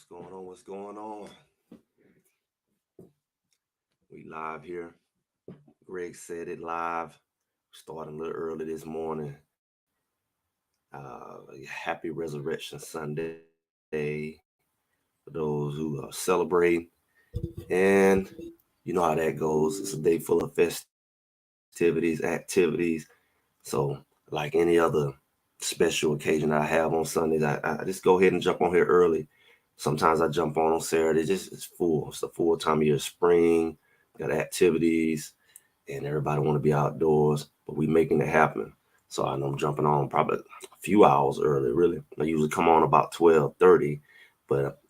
What's going on? What's going on? We live here. Greg said it live. Starting a little early this morning. Happy Resurrection Sunday for those who are celebrating. And you know how that goes. It's a day full of festivities, activities. So, like any other special occasion I have on Sundays, I just go ahead and jump on here early. Sometimes I jump on Saturday. Just it's full. It's the full time of year. Spring, got activities, and everybody want to be outdoors, but we making it happen. So I know I'm jumping on probably a few hours early. Really, I usually come on about 12:30, but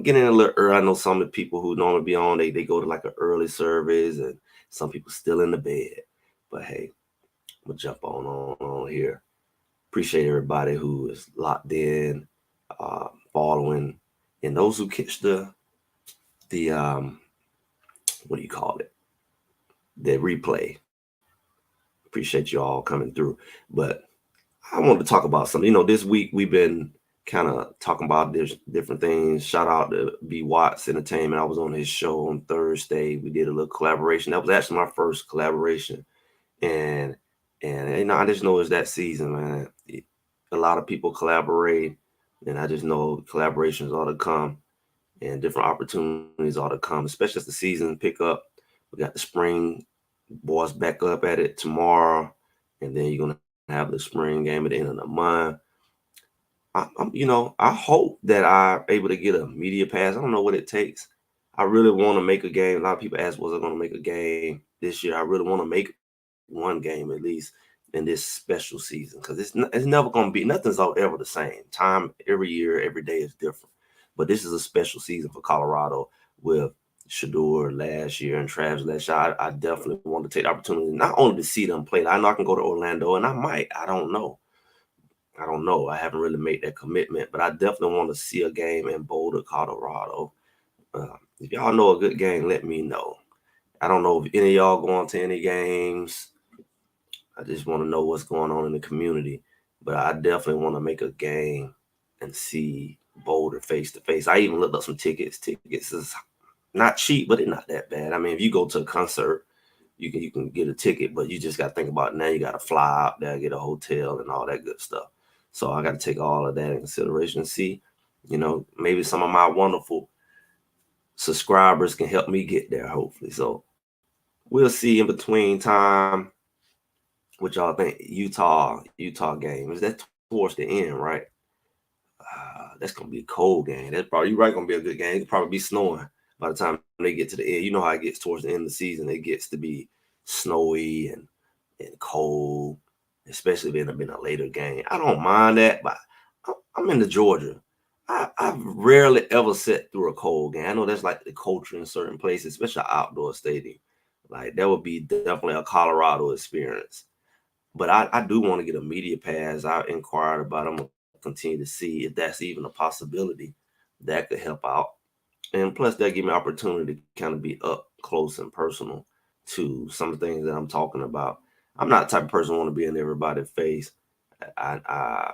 getting in a little early. I know some of the people who normally be on, they go to like an early service, and some people still in the bed. But hey, I'm gonna jump on here. Appreciate everybody who is locked in, following, and those who catch the what do you call it? The replay. Appreciate you all coming through. But I wanted to talk about something. This week we've been kind of talking about different things. Shout out to B Watts Entertainment. I was on his show on Thursday. We did a little collaboration. That was actually my first collaboration, and I just know it's that season, man. A lot of people collaborate, and I just know collaborations ought to come, and different opportunities ought to come, especially as the season pick up. We got the spring boys back up at it tomorrow, and then you're gonna have the spring game at the end of the month. I hope that I'm able to get a media pass. I don't know what it takes. I really want to make a game. A lot of people ask, was I going to make a game this year? I really want to make one game at least in this special season, because it's never going to be, nothing's ever the same. Time every year, every day is different. But this is a special season for Colorado with Shador last year and Travis last year. I definitely want to take the opportunity not only to see them play. I know I can go to Orlando, and I might. I don't know. I haven't really made that commitment, but I definitely want to see a game in Boulder, Colorado. If y'all know a good game, let me know. I don't know if any of y'all going to any games. I just want to know what's going on in the community. But I definitely want to make a game and see Boulder face to face. I even looked up some tickets. Tickets is not cheap, but it's not that bad. I mean, if you go to a concert, you can get a ticket, but you just got to think about it now. You got to fly out there, get a hotel, and all that good stuff. So I got to take all of that in consideration and see, maybe some of my wonderful subscribers can help me get there, hopefully. So we'll see in between time what y'all think. Utah game. Is that towards the end, right? That's going to be a cold game. That's probably, you're right, going to be a good game. It'll probably be snowing by the time they get to the end. You know how it gets towards the end of the season. It gets to be snowy and cold, especially if it been a later game. I don't mind that, but I'm in the Georgia. I've rarely ever sat through a cold game. I know that's like the culture in certain places, especially outdoor stadium. Like that would be definitely a Colorado experience. But I do want to get a media pass. I inquired about them. Continue to see if that's even a possibility that could help out. And plus, that give me opportunity to kind of be up close and personal to some of the things that I'm talking about. I'm not the type of person who want to be in everybody's face. I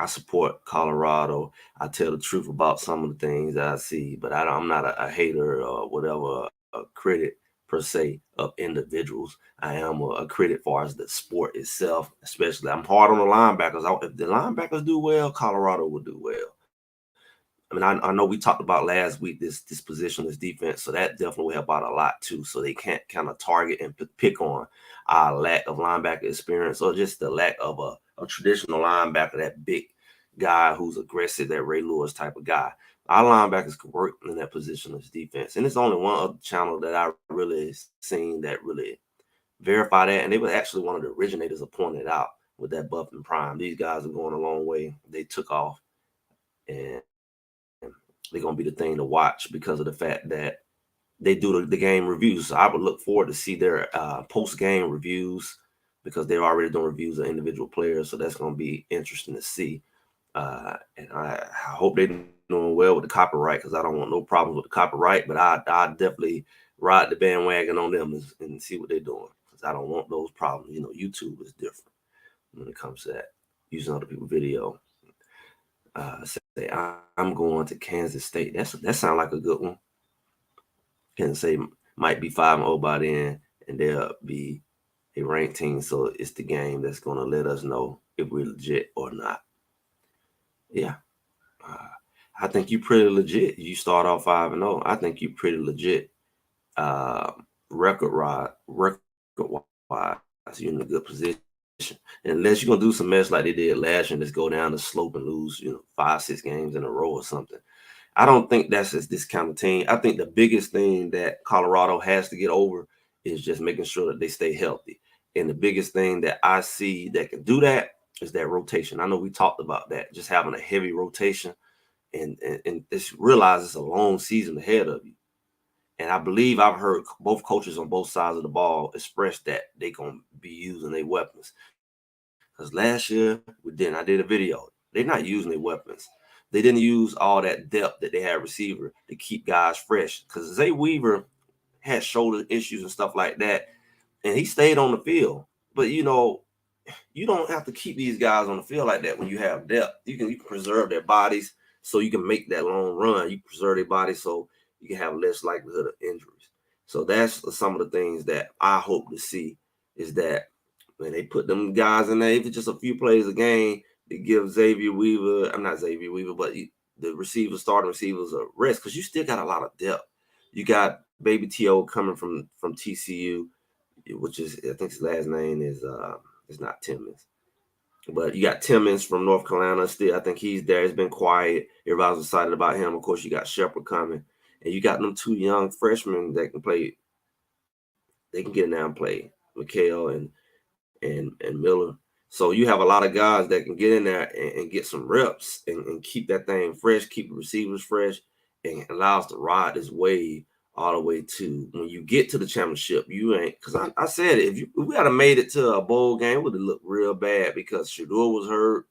support Colorado. I tell the truth about some of the things that I see, but I'm not a hater or whatever, a critic per se of individuals. I am a critic far as the sport itself, especially. I'm hard on the linebackers. If the linebackers do well, Colorado will do well. I mean, I know we talked about last week this position, this defense, so that definitely will help out a lot too. So they can't kind of target and pick on our lack of linebacker experience or just the lack of a traditional linebacker, that big guy who's aggressive, that Ray Lewis type of guy. Our linebackers could work in that position as defense. And it's only one other channel that I really seen that really verify that. And they were actually one of the originators of pointing it out with that Buff and Prime. These guys are going a long way. They took off, and they're going to be the thing to watch because of the fact that they do the game reviews. So I would look forward to see their post-game reviews because they're already doing reviews of individual players. So that's going to be interesting to see. And I hope they're doing well with the copyright, because I don't want no problems with the copyright. But I definitely ride the bandwagon on them and see what they're doing, because I don't want those problems. YouTube is different when it comes to that, using other people's video. Say I'm going to Kansas State. That sounds like a good one. Kansas State might be 5-0 by then, and they'll be a ranked team. So it's the game that's going to let us know if we're legit or not. Yeah, uh, I think you're pretty legit. You start off 5-0. I think you're pretty legit. Uh, record wise, you're in a good position. Unless you're gonna do some mess like they did last year and just go down the slope and lose, 5, 6 games in a row or something. I don't think that's this kind of team. I think the biggest thing that Colorado has to get over is just making sure that they stay healthy. And the biggest thing that I see that can do that is that rotation. I know we talked about that, just having a heavy rotation and just realize it's a long season ahead of you. And I believe I've heard both coaches on both sides of the ball express that they're gonna be using their weapons. Because last year we didn't. I did a video. They're not using their weapons. They didn't use all that depth that they had receiver to keep guys fresh. Because Zay Weaver had shoulder issues and stuff like that, and he stayed on the field. But you don't have to keep these guys on the field like that when you have depth. You can preserve their bodies so you can make that long run. You preserve their bodies so you can have less likelihood of injuries. So that's some of the things that I hope to see is that when they put them guys in there, if it's just a few plays a game, they give Xavier Weaver, I'm not Xavier Weaver, but the receivers, starting receivers, a rest because you still got a lot of depth. You got Baby T.O. coming from TCU, which is I think his last name is it's not Timmons. But you got Timmons from North Carolina still. I think he's there. It's been quiet. Everybody's excited about him. Of course, you got Shepard coming. And you got them 2 young freshmen that can play. They can get in there and play. McHale and Miller. So you have a lot of guys that can get in there and get some reps and keep that thing fresh, keep the receivers fresh, and allow us to ride this wave all the way to when you get to the championship. You ain't because I said it, if we had made it to a bowl game, it would have looked real bad because Shador was hurt.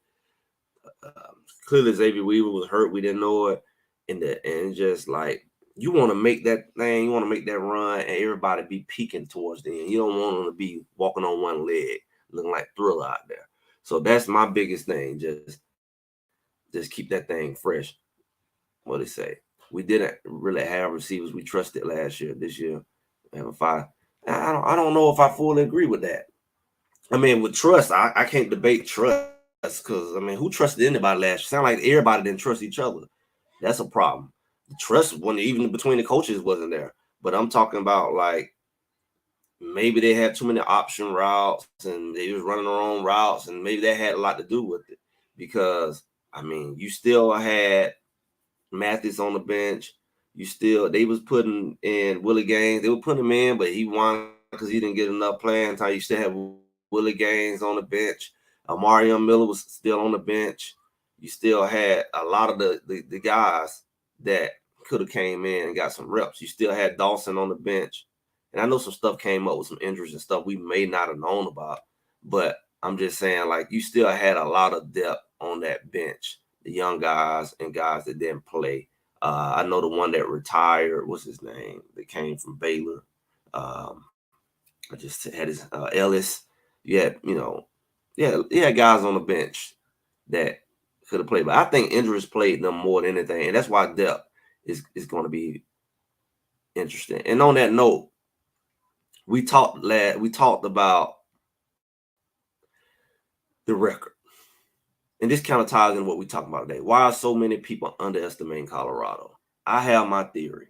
Clearly Xavier Weaver was hurt. We didn't know it. And just like you want to make that thing, you want to make that run, and everybody be peeking towards the end. You don't want them to be walking on one leg, looking like Thriller out there. So that's my biggest thing. Just keep that thing fresh. What they say? We didn't really have receivers we trusted last year. This year, we have a 5. I don't know if I fully agree with that. I mean, with trust, I can't debate trust because I mean, who trusted anybody last year? Sound like everybody didn't trust each other. That's a problem. The trust when even between the coaches wasn't there. But I'm talking about like maybe they had too many option routes and they was running their own routes, and maybe that had a lot to do with it. Because I mean, you still had Mathis on the bench. They was putting in Willie Gaines. They were putting him in, but he won because he didn't get enough playing time. You still have Willie Gaines on the bench. Mario Miller was still on the bench. You still had a lot of the guys that could have came in and got some reps. You still had Dawson on the bench. And I know some stuff came up with some injuries and stuff we may not have known about. But I'm just saying, like, you still had a lot of depth on that bench. The young guys and guys that didn't play. I know the one that retired. What's his name? That came from Baylor. I just had his Ellis. Yeah, yeah, guys on the bench that could have played. But I think injuries played them more than anything, and that's why depth is going to be interesting. And on that note, we talked about the record. And this kind of ties in what we're talking about today. Why are so many people underestimating Colorado? I have my theory.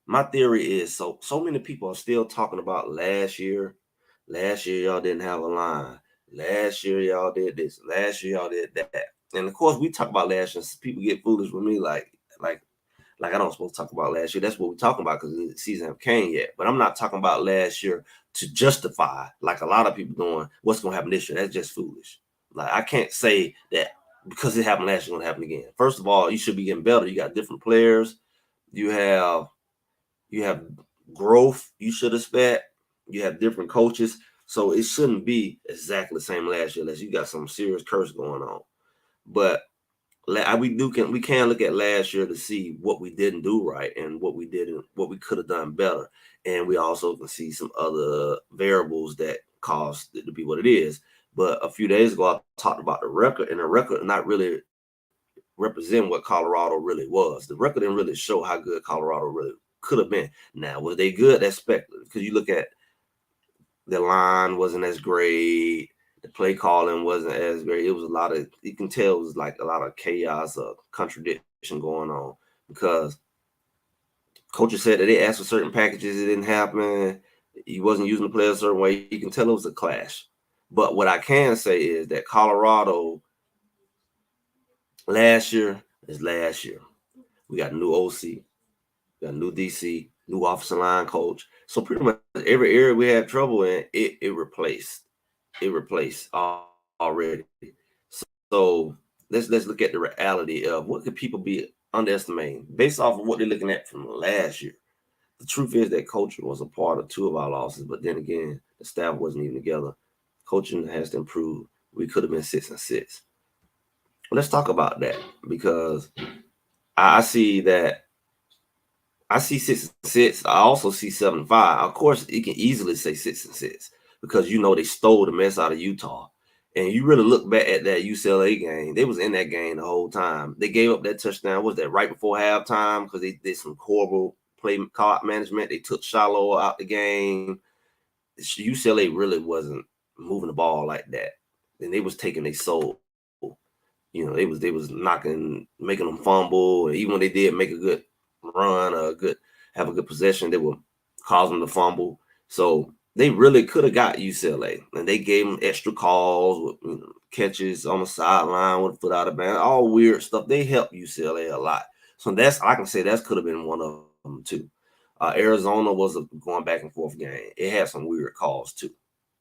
My theory is so many people are still talking about last year. Last year y'all didn't have a line. Last year y'all did this. Last year y'all did that. And of course we talk about last year. People get foolish with me like I don't supposed to talk about last year. That's what we're talking about because the season haven't came yet. But I'm not talking about last year to justify like a lot of people doing what's going to happen this year. That's just foolish. Like I can't say that because it happened last year, going to happen again. First of all, you should be getting better. You got different players. You have growth. You should expect. You have different coaches, so it shouldn't be exactly the same last year unless you got some serious curse going on. But we can look at last year to see what we didn't do right and what we could have done better, and we also can see some other variables that caused it to be what it is. But a few days ago, I talked about the record, and the record not really represent what Colorado really was. The record didn't really show how good Colorado really could have been. Now, was they good? That's speculative, because you look at the line wasn't as great. The play calling wasn't as great. It was a lot of, you can tell it was like a lot of chaos, contradiction going on, because coaches said that they asked for certain packages, it didn't happen. He wasn't using the player a certain way. You can tell it was a clash. But what I can say is that Colorado last year is last year. We got a new OC, we got a new DC, new offensive line coach. So pretty much every area we had trouble in, it replaced. It replaced already. So let's look at the reality of what could people be underestimating based off of what they're looking at from last year. The truth is that coaching was a part of 2 of our losses, but then again, the staff wasn't even together. Coaching has to improve. We could have been 6-6. Let's talk about that, because I see that. I see 6-6. I also see 7-5. Of course, it can easily say 6-6 because they stole the mess out of Utah. And you really look back at that UCLA game, they was in that game the whole time. They gave up that touchdown. Was that right before halftime? Because they did some horrible play clock management. They took Shiloh out the game. UCLA really wasn't moving the ball like that, and they was taking their soul. They was making them fumble, and even when they did make a good run or have a good possession, they were causing them to fumble. So they really could have got UCLA, and they gave them extra calls with catches on the sideline with a foot out of bounds, all weird stuff. They helped UCLA a lot. So I can say that could have been one of them too. Arizona was a going back and forth game. It had some weird calls too.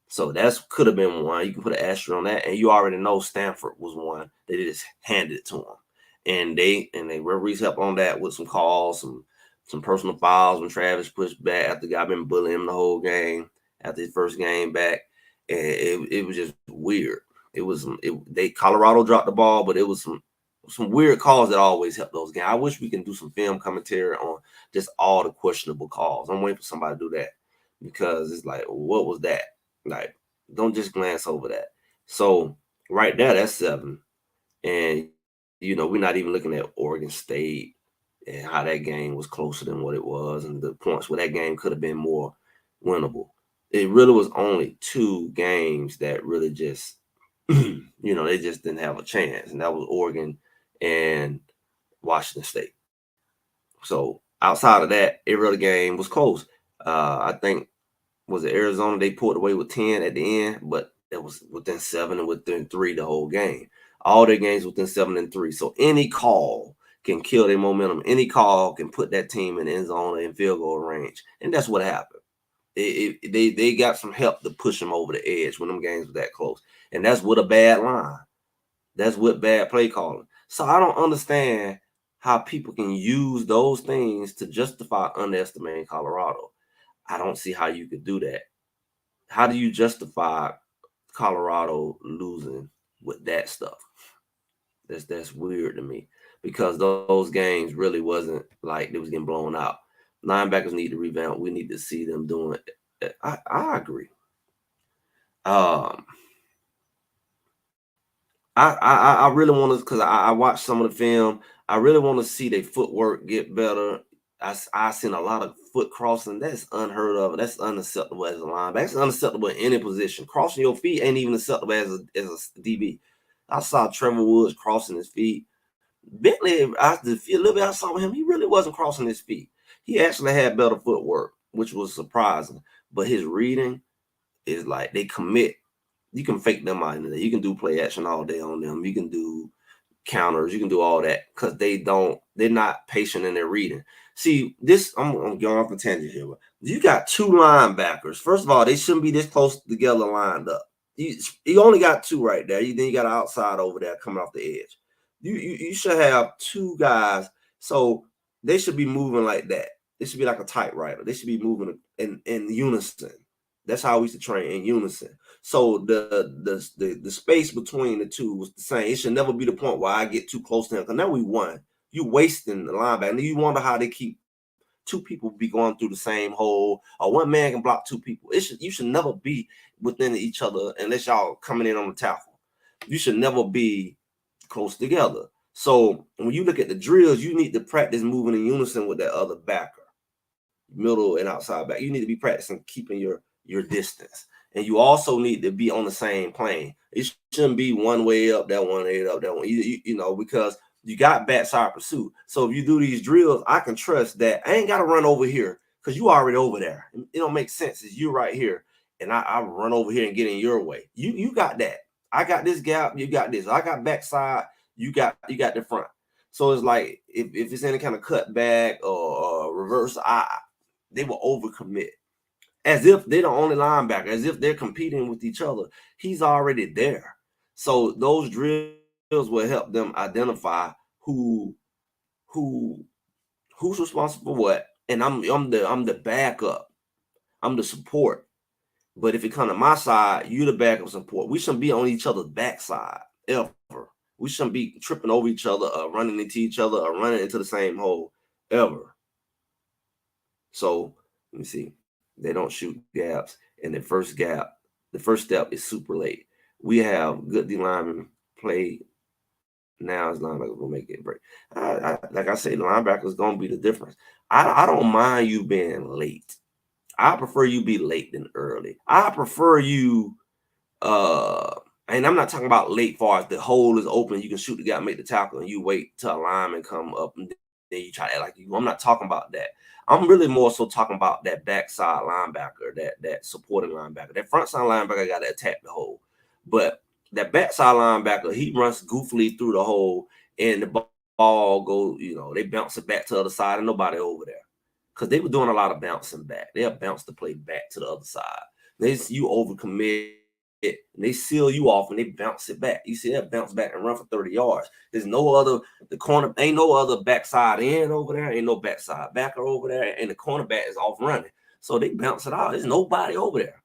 So that could have been one. You can put an asterisk on that, and you already know Stanford was one. They just handed it to them, and they referees helped on that with some calls, some personal fouls when Travis pushed back after the guy been bullying him the whole game after his first game back, and it was just weird. Colorado dropped the ball, but it was some weird calls that always help those games. I wish we can do some film commentary on just all the questionable calls. I'm waiting for somebody to do that, because it's like, what was that? Like, don't just glance over that. So right there, that's 7. And, we're not even looking at Oregon State and how that game was closer than what it was, and the points where that game could have been more winnable. It really was only 2 games that really just, they just didn't have a chance. And that was Oregon and Washington State. So outside of that, every other game was close. I think, was it Arizona? They pulled away with 10 at the end, but it was within 7 and within 3 the whole game. All their games within 7 and 3. So any call can kill their momentum. Any call can put that team in the end zone or in field goal range. And that's what happened. They got some help to push them over the edge when them games were that close. And that's with a bad line. That's with bad play calling. So I don't understand how people can use those things to justify underestimating Colorado. I don't see how you could do that. How do you justify Colorado losing with that stuff? That's weird to me, because those games really wasn't like they was getting blown out. Linebackers need to revamp. We need to see them doing it. I agree. I really want to, because I watched some of the film. I really want to see their footwork get better. I seen a lot of foot crossing. That's unheard of. That's unacceptable as a linebacker. That's unacceptable in any position. Crossing your feet ain't even acceptable as a DB. I saw Trevor Woods crossing his feet. Bentley, a little bit I saw him, he really wasn't crossing his feet. He actually had better footwork, which was surprising. But his reading is like, they commit. You can fake them out in there. You can do play action all day on them. You can do counters. You can do all that, because they're not patient in their reading. See, I'm going off a tangent here. You got 2 linebackers. First of all, they shouldn't be this close together lined up. You only got 2 right there. Then you got an outside over there coming off the edge. You should have 2 guys. So they should be moving like that. It should be like a typewriter. They should be moving in unison. That's how we used to train, in unison. So the space between the 2 was the same. It should never be the point where I get too close to him, because now we won. You wasting the linebacker. And you wonder how they keep 2 people be going through the same hole, or 1 man can block 2 people. You should never be within each other unless y'all coming in on the tackle. You should never be close together. So when you look at the drills, you need to practice moving in unison with that other backer, middle and outside back. You need to be practicing keeping your distance, and you also need to be on the same plane. It shouldn't be one way up, that one way up, that one. You know, because you got backside pursuit. So if you do these drills, I can trust that I ain't got to run over here because you already over there. It don't make sense. It's you right here, and I run over here and get in your way. You got that. I got this gap. You got this. I got backside. You got the front. So it's like if it's any kind of cutback or reverse, they will overcommit as if they're the only linebacker, as if they're competing with each other. He's already there. So those drills will help them identify who who's responsible for what. And I'm the backup. I'm the support. But if it comes to my side, you the backup support. We shouldn't be on each other's backside ever. We shouldn't be tripping over each other or running into each other or running into the same hole ever. So let me see. They don't shoot gaps. And the first step is super late. We have good D linemen play now as linebackers will make it break. Like I say, the linebackers gonna be the difference. I don't mind you being late. I prefer you be late than early. I prefer you uh, and I'm not talking about late far as the hole is open, you can shoot the guy, make the tackle, and you wait till a lineman come up and then you try to act like you. I'm not talking about that. I'm really more so talking about that backside linebacker, that supporting linebacker. That front side linebacker got to attack the hole. But that backside linebacker, he runs goofily through the hole and the ball goes, they bounce it back to the other side and nobody over there. Because they were doing a lot of bouncing back. They'll bounce the play back to the other side. You overcommit it, and they seal you off and they bounce it back. You see that bounce back and run for 30 yards. There's no other, the corner, ain't no other backside end over there, ain't no backside backer over there, and the cornerback is off running. So they bounce it out. There's nobody over there.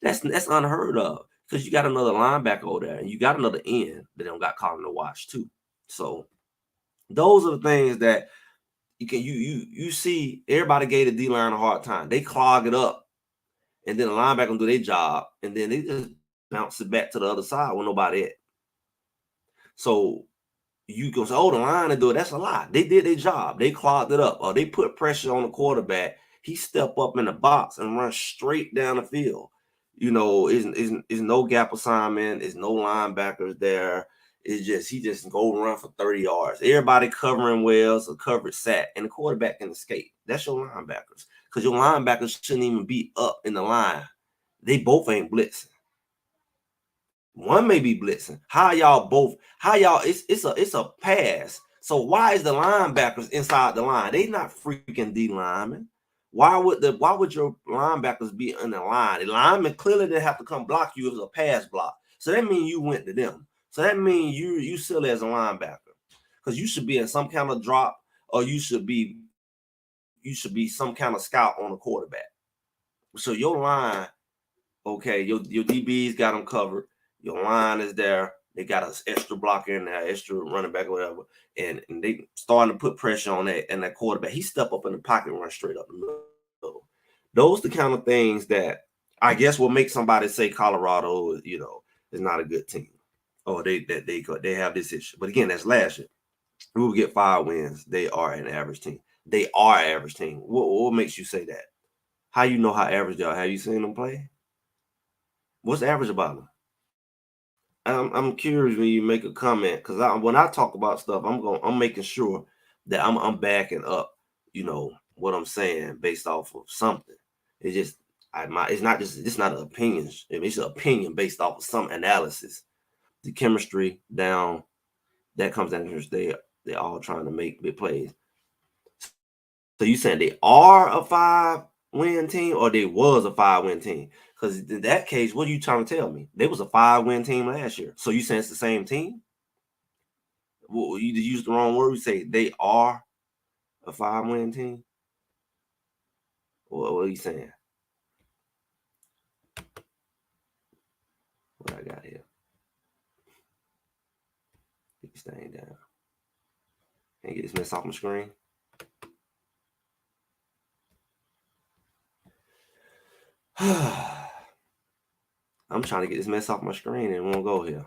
That's unheard of because you got another linebacker over there and you got another end that don't got caught in the watch too. So those are the things that you see everybody gave the D line a hard time. They clog it up and then the linebacker will do their job, and then they just bounce it back to the other side with nobody at. So you can say, "Oh, the line to do it." That's a lie. They did their job. They clogged it up, or they put pressure on the quarterback. He step up in the box and run straight down the field. Is no gap assignment. Is no linebackers there. It's just he just go run for 30 yards. Everybody covering well, so coverage sat, and the quarterback can escape. That's your linebackers. Because your linebackers shouldn't even be up in the line. They both ain't blitzing. One may be blitzing. How y'all it's a pass. So why is the linebackers inside the line? They not freaking D linemen. Why would your linebackers be in the line? The lineman clearly didn't have to come block you. It was a pass block. So that means you went to them. So that means you silly as a linebacker. Because you should be in some kind of drop, or you should be some kind of scout on the quarterback. So your line, okay, your DBs got them covered. Your line is there. They got an extra blocker in there, extra running back or whatever, and they starting to put pressure on that quarterback. He step up in the pocket and run straight up the middle. Those the kind of things that I guess will make somebody say Colorado, is not a good team, or they have this issue. But again, that's last year. We will get 5 wins. They are an average team. They are an average team. What makes you say that? How you know how average they are? Have you seen them play? What's average about them? I'm curious when you make a comment because when I talk about stuff, I'm making sure that I'm backing up, what I'm saying based off of something. It's just it's not an opinion. It's an opinion based off of some analysis. The chemistry down that comes down to they all trying to make big plays. So you saying they are a 5-win team or they was a 5-win team? Because in that case, what are you trying to tell me? They was a 5-win team last year. So you saying it's the same team? Well, you used the wrong word. You say they are a 5-win team. What are you saying? What I got here? Get this thing down. Can you get this mess off my screen? I'm trying to get this mess off my screen and it won't go here.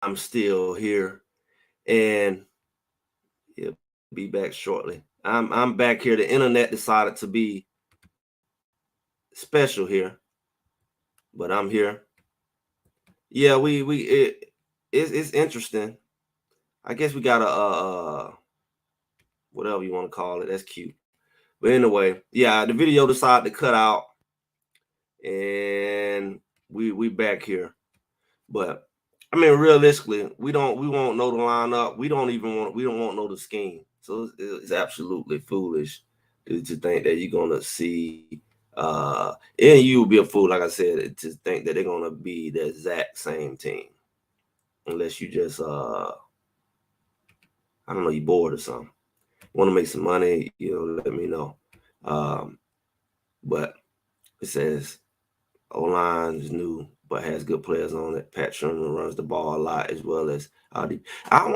I'm still here, and he'll be back shortly. I'm back here. The internet decided to be special here, but I'm here. Yeah, it's interesting. I guess we got a whatever you want to call it. That's cute. But anyway, yeah, the video decided to cut out, and we back here. But I mean, realistically, we won't know the lineup. We don't want to know the scheme. So it's absolutely foolish to think that you're gonna see and you will be a fool, like I said, to think that they're gonna be the exact same team. Unless you just I don't know, you bored or something. Want to make some money, let me know. Um, but it says O-line is new, but has good players on it. Pat Sherman runs the ball a lot, as well as Audi. I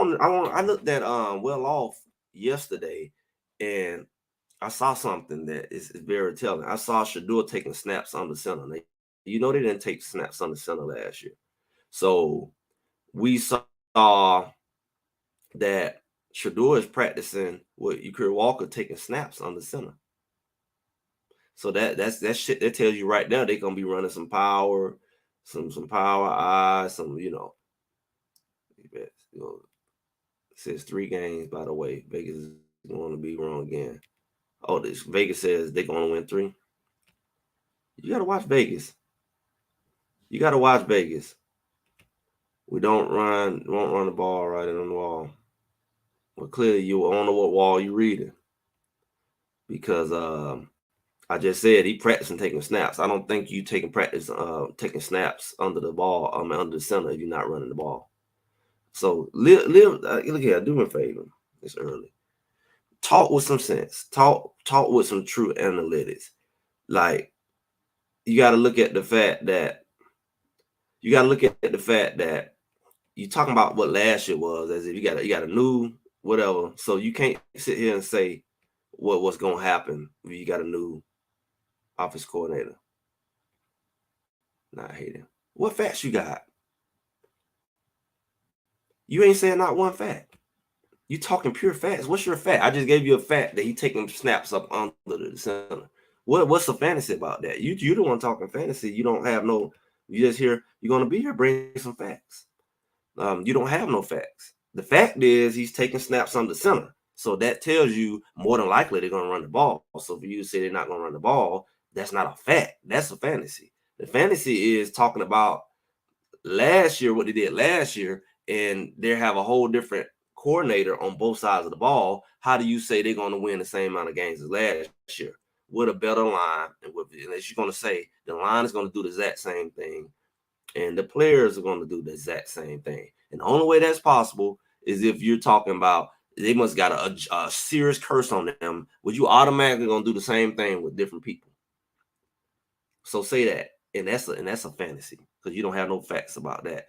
looked at well off yesterday, and I saw something that is very telling. I saw Shador taking snaps on the center. They didn't take snaps on the center last year, so we saw that Shador is practicing with Ukir Walker taking snaps on the center. So that shit that tells you right now they're gonna be running some power, some power eyes, it says 3 games, by the way. Vegas is going to be wrong again. Oh, this Vegas says they're gonna win 3. You gotta watch Vegas. You gotta watch Vegas. We won't run the ball right in on the wall. Well, clearly you don't know what wall you're reading. Because I just said he practicing taking snaps. I don't think you taking snaps under the ball, under the center if you're not running the ball. So look here, do me a favor. It's early. Talk with some sense. Talk with some true analytics. Like you got to look at the fact that you're talking about what last year was, as if you got a new whatever. So you can't sit here and say what's going to happen if you got a new office coordinator. Not hating. What facts you got? You ain't saying not one fact. You talking pure facts. What's your fact? I just gave you a fact that he taking snaps up under the center. What's the fantasy about that? You the one talking fantasy. You don't have no. You just here. You're gonna be here. Bring some facts. You don't have no facts. The fact is he's taking snaps on the center. So that tells you more than likely they're gonna run the ball. So for you to say they're not gonna run the ball, that's not a fact. That's a fantasy. The fantasy is talking about last year, what they did last year, and they have a whole different coordinator on both sides of the ball. How do you say they're going to win the same amount of games as last year with a better line? And unless you're going to say the line is going to do the exact same thing, and the players are going to do the exact same thing. And the only way that's possible is if you're talking about they must got a serious curse on them. Would you automatically going to do the same thing with different people? So say that, and that's a fantasy because you don't have no facts about that.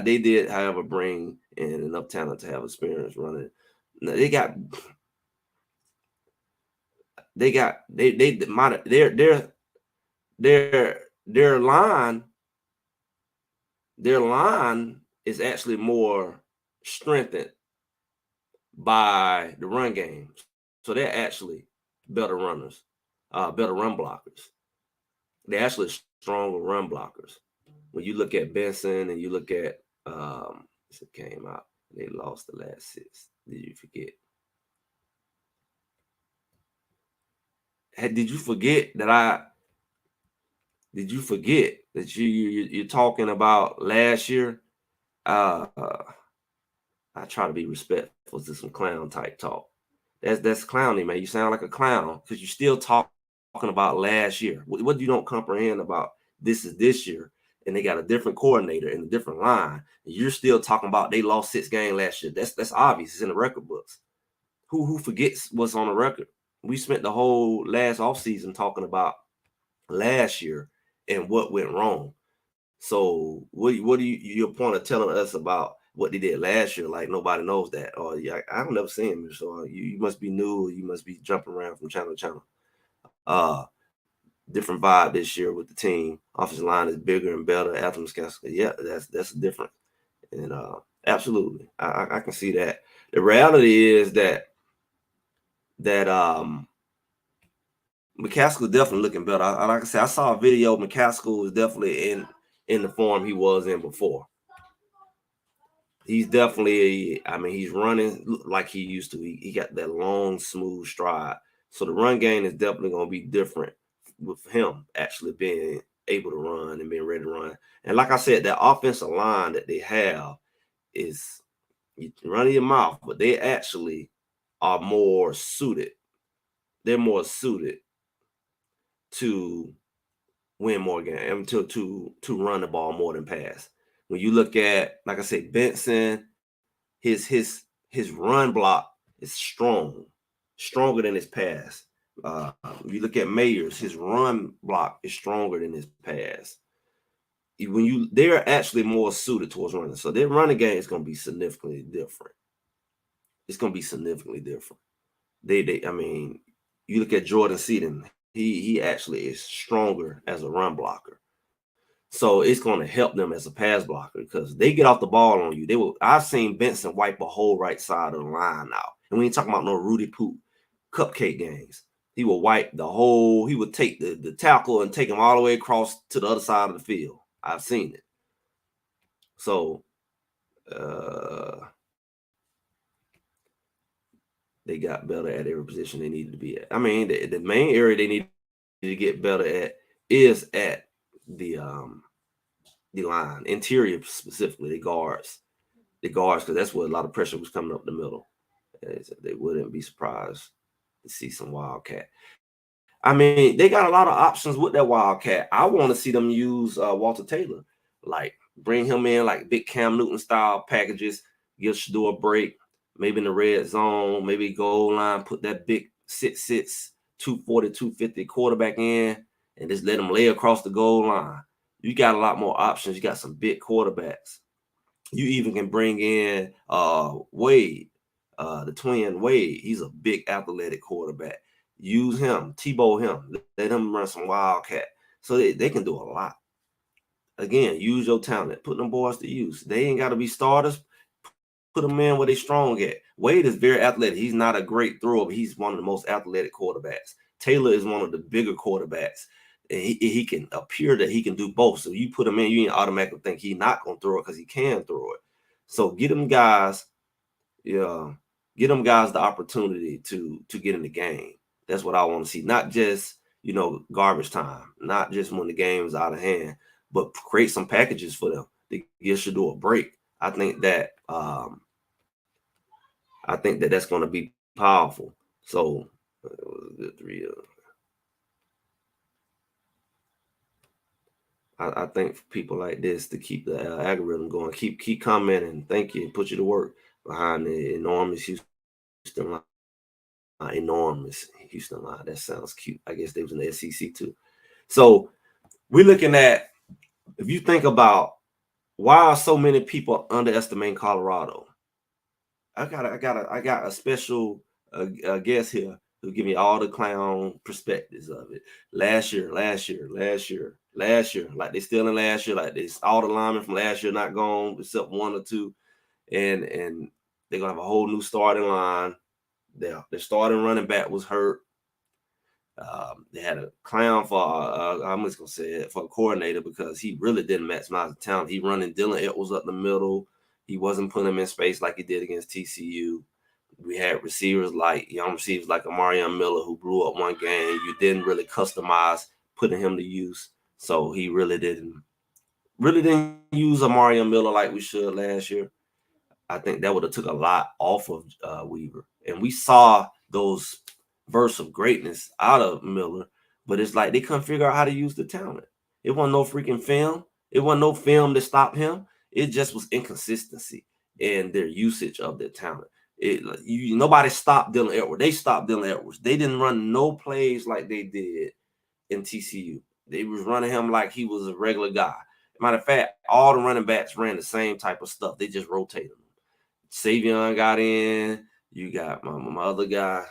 They did, however, bring in enough talent to have experience running. Now, their line is actually more strengthened by the run game, so they're actually better runners, better run blockers. They're actually stronger run blockers. When you look at Benson and you look at it came out, they lost the last 6. Did you forget? Did you forget you're talking about last year? Uh, I try to be respectful to some clown type talk. That's clowny, man. You sound like a clown because you're still talking about last year. What you don't comprehend about this is this year, and they got a different coordinator and a different line. And you're still talking about they lost 6 games last year. That's obvious. It's in the record books. Who forgets what's on the record? We spent the whole last offseason talking about last year and what went wrong. So what do your point of telling us about what they did last year? Like nobody knows that. Or yeah, I've never seen him. So you must be new. You must be jumping around from channel to channel. Different vibe this year with the team. Offensive line is bigger and better. Adams, yeah, that's different. And absolutely, I can see that. The reality is that McCaskill definitely looking better. Like I said, I saw a video. McCaskill was definitely in the form he was in before. He's definitely, I mean, he's running like he used to. He got that long, smooth stride. So the run game is definitely going to be different with him actually being able to run and being ready to run. And like I said, that offensive line that they have is you running your mouth, but they actually are more suited. They're more suited to win more games, to run the ball more than pass. When you look at, like I said, Benson, his run block is strong, stronger than his pass. If you look at Mayers, his run block is stronger than his pass. They're actually more suited towards running, so their running game is going to be significantly different. It's going to be significantly different. I mean, you look at Jordan Seaton, he actually is stronger as a run blocker. So it's going to help them as a pass blocker because they get off the ball on you. I've seen Benson wipe a whole right side of the line out. And we ain't talking about no Rudy Poop cupcake games. He will wipe he would take the tackle and take him all the way across to the other side of the field. I've seen it. So they got better at every position they needed to be at. I mean, the main area they need to get better at is at the line, interior specifically, the guards, because that's where a lot of pressure was coming up the middle. They wouldn't be surprised to see some Wildcat. I mean, they got a lot of options with that Wildcat. I want to see them use Walter Taylor, like bring him in like big Cam Newton style packages, give Shador a break, maybe in the red zone, maybe goal line, put that big 6'6", 240, 250 quarterback in, and just let him lay across the goal line. You got a lot more options. You got some big quarterbacks. You even can bring in Wade, the twin Wade. He's a big athletic quarterback. Use him, Tebow him, let him run some Wildcat. So they can do a lot. Again, use your talent. Put them boys to use. They ain't got to be starters. Put them in where they strong at. Wade is very athletic. He's not a great thrower, but he's one of the most athletic quarterbacks. Taylor is one of the bigger quarterbacks. And he can appear that he can do both. So you put him in, you ain't automatically think he's not going to throw it because he can throw it. So get them guys the opportunity to get in the game. That's what I want to see. Not just, garbage time, not just when the game is out of hand, but create some packages for them to give Shador a break. I think that that's going to be powerful. So I think for people like this to keep the algorithm going, keep commenting. Thank you. Put you to work behind the enormous Houston line. Enormous Houston line. That sounds cute. I guess they was in the SEC too. So we're looking at, if you think about why are so many people underestimating Colorado, I got a special guest here who give me all the clown perspectives of it. Last year, like they still in last year, like this all the linemen from last year not gone except one or two, and they're gonna have a whole new starting line. Their starting running back was hurt. They had a clown for I'm just gonna say it, for a coordinator because he really didn't maximize the talent. He running Dylan Edwards up the middle. He wasn't putting him in space like he did against TCU. We had young receivers like Amarion Miller who blew up one game. You didn't really customize putting him to use, so he really didn't use Amarion Miller like we should last year. I think that would have took a lot off of Weaver, and we saw those bursts of greatness out of Miller, but it's like they couldn't figure out how to use the talent. It wasn't no freaking film. It wasn't no film to stop him. It just was inconsistency in their usage of their talent. Nobody stopped Dylan Edwards. They stopped Dylan Edwards. They didn't run no plays like they did in TCU. They was running him like he was a regular guy. Matter of fact, all the running backs ran the same type of stuff. They just rotated them. Savion got in. You got my other guy.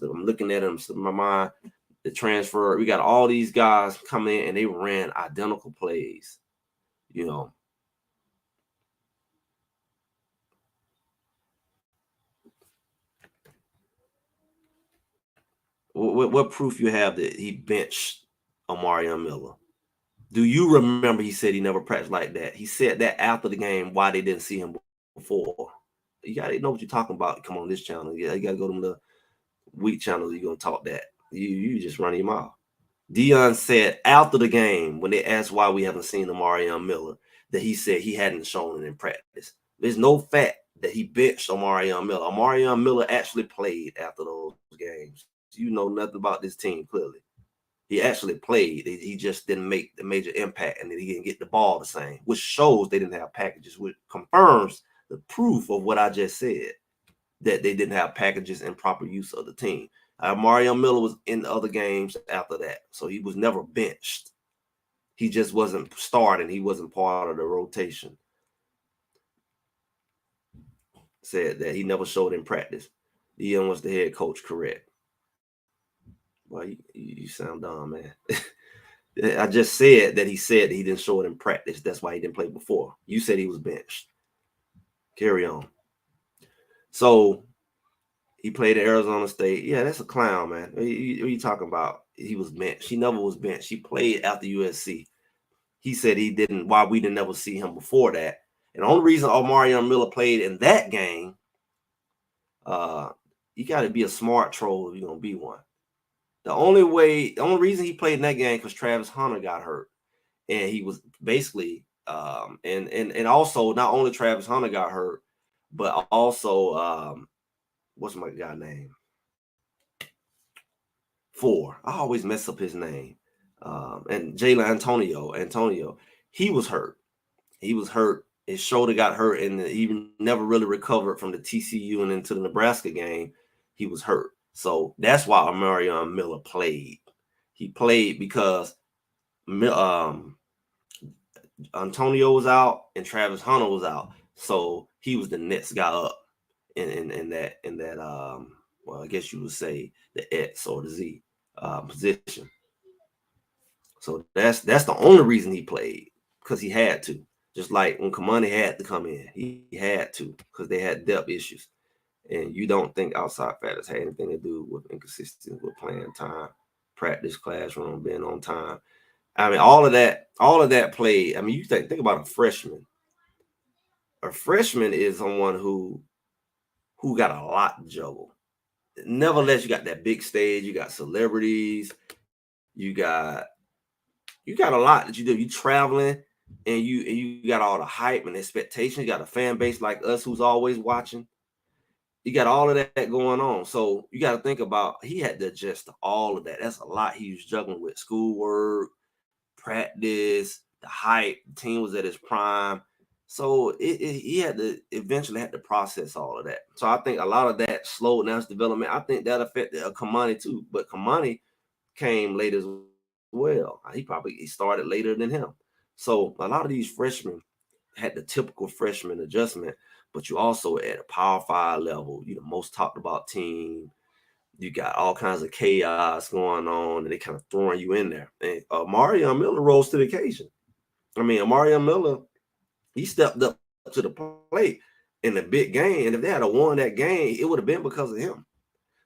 I'm looking at him, slipping my mind. The transfer. We got all these guys coming in, and they ran identical plays. What proof you have that he benched Omarion Miller? Do you remember he said he never practiced like that? He said that after the game, why they didn't see him before. You gotta know what you're talking about. Come on this channel. Yeah, you gotta go to the weak channels. You're gonna talk that. You just run your mouth. Dion said after the game, when they asked why we haven't seen Omarion Miller, that he said he hadn't shown it in practice. There's no fact that he benched Omarion Miller. Omarion Miller actually played after those games. You know nothing about this team, clearly. He actually played. He just didn't make the major impact, and then he didn't get the ball the same, which shows they didn't have packages, which confirms the proof of what I just said, that they didn't have packages and proper use of the team. Mario Miller was in the other games after that, so he was never benched. He just wasn't starting. He wasn't part of the rotation. Said that he never showed in practice. Ian was the head coach, correct? Well, you sound dumb, man. I just said that he said that he didn't show it in practice. That's why he didn't play before. You said he was benched. Carry on. So he played at Arizona State. Yeah, that's a clown, man. What are you talking about? He was benched. He never was benched. He played after USC. He said he didn't, why we didn't never see him before that. And the only reason Omarion Miller played in that game, you got to be a smart troll if you're going to be one. The only reason he played in that game because Travis Hunter got hurt. And he was basically, and also not only Travis Hunter got hurt, but also, what's my guy name? I always mess up his name. And Jalen Antonio, he was hurt. His shoulder got hurt, and he never really recovered from the TCU and into the Nebraska game. He was hurt. So that's why Omarion Miller played. He played because Antonio was out and Travis Hunter was out. So he was the next guy up in that well, I guess you would say the X or the Z position. So that's the only reason he played, because he had to. Just like when Kamani had to come in, he had to, because they had depth issues. And you don't think outside factors had anything to do with inconsistency with playing time, practice, classroom, being on time. I mean, all of that played. I mean, you think about a freshman. A freshman is someone who got a lot to juggle. Nevertheless, you got that big stage, you got celebrities, you got a lot that you do. You traveling, and you got all the hype and expectations. You got a fan base like us who's always watching. You got all of that going on. So you got to think about, he had to adjust to all of that. That's a lot he was juggling with: schoolwork, practice, the hype. The team was at his prime. So he had to eventually had to process all of that. So I think a lot of that slowed down his development. I think that affected Kamani too. But Kamani came late as well. He started later than him. So a lot of these freshmen had the typical freshman adjustment, but you also at a Power 5 level, you the most talked about team. You got all kinds of chaos going on, and they kind of throwing you in there. And Omarion Miller rose to the occasion. I mean, Omarion Miller, he stepped up to the plate in the big game, and if they had won that game, it would have been because of him.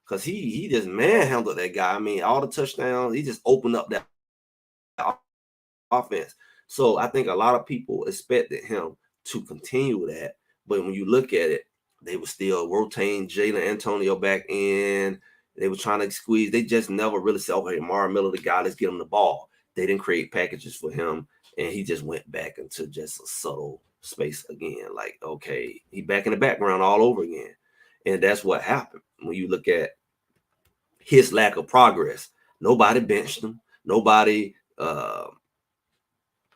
Because he just manhandled that guy. I mean, all the touchdowns, he just opened up that offense. So I think a lot of people expected him to continue that. But when you look at it, they were still rotating Jalen Antonio back in. They were trying to squeeze. They just never really said, okay, Mara Miller, the guy, let's get him the ball. They didn't create packages for him, and he just went back into just a subtle space again. Like, okay, he back in the background all over again. And that's what happened. When you look at his lack of progress, nobody benched him. Nobody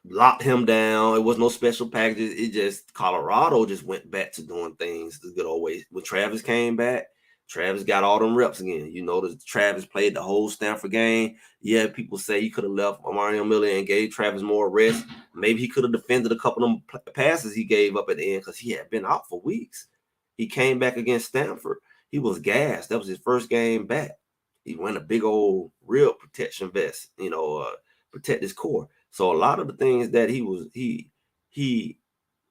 locked him down. It was no special packages. It just, Colorado just went back to doing things the good old way. When Travis came back, Travis got all them reps again. You know, Travis played the whole Stanford game. Yeah, people say he could have left Omarion Miller and gave Travis more rest. Maybe he could have defended a couple of them passes he gave up at the end, because he had been out for weeks. He came back against Stanford. He was gassed. That was his first game back. He went a big old real protection vest, protect his core. So a lot of the things that he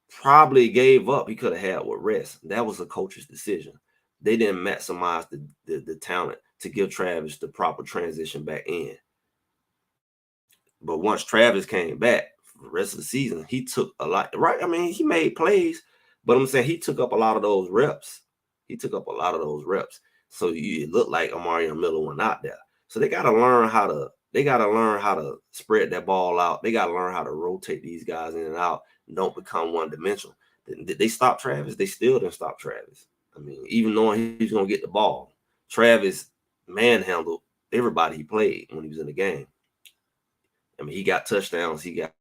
probably gave up, he could have had with rest. That was a coach's decision. They didn't maximize the talent. to give Travis the proper transition back in. But once Travis came back for the rest of the season, he took a lot, right? I mean, he made plays, but I'm saying he took up a lot of those reps. He took up a lot of those reps. So it looked like Amari Miller went out there. So they gotta learn how to spread that ball out. They gotta learn how to rotate these guys in and out and don't become one dimensional. Did they stop Travis? They still didn't stop Travis. I mean, even knowing he's gonna get the ball, Travis manhandled everybody he played when he was in the game. I mean, he got touchdowns. He got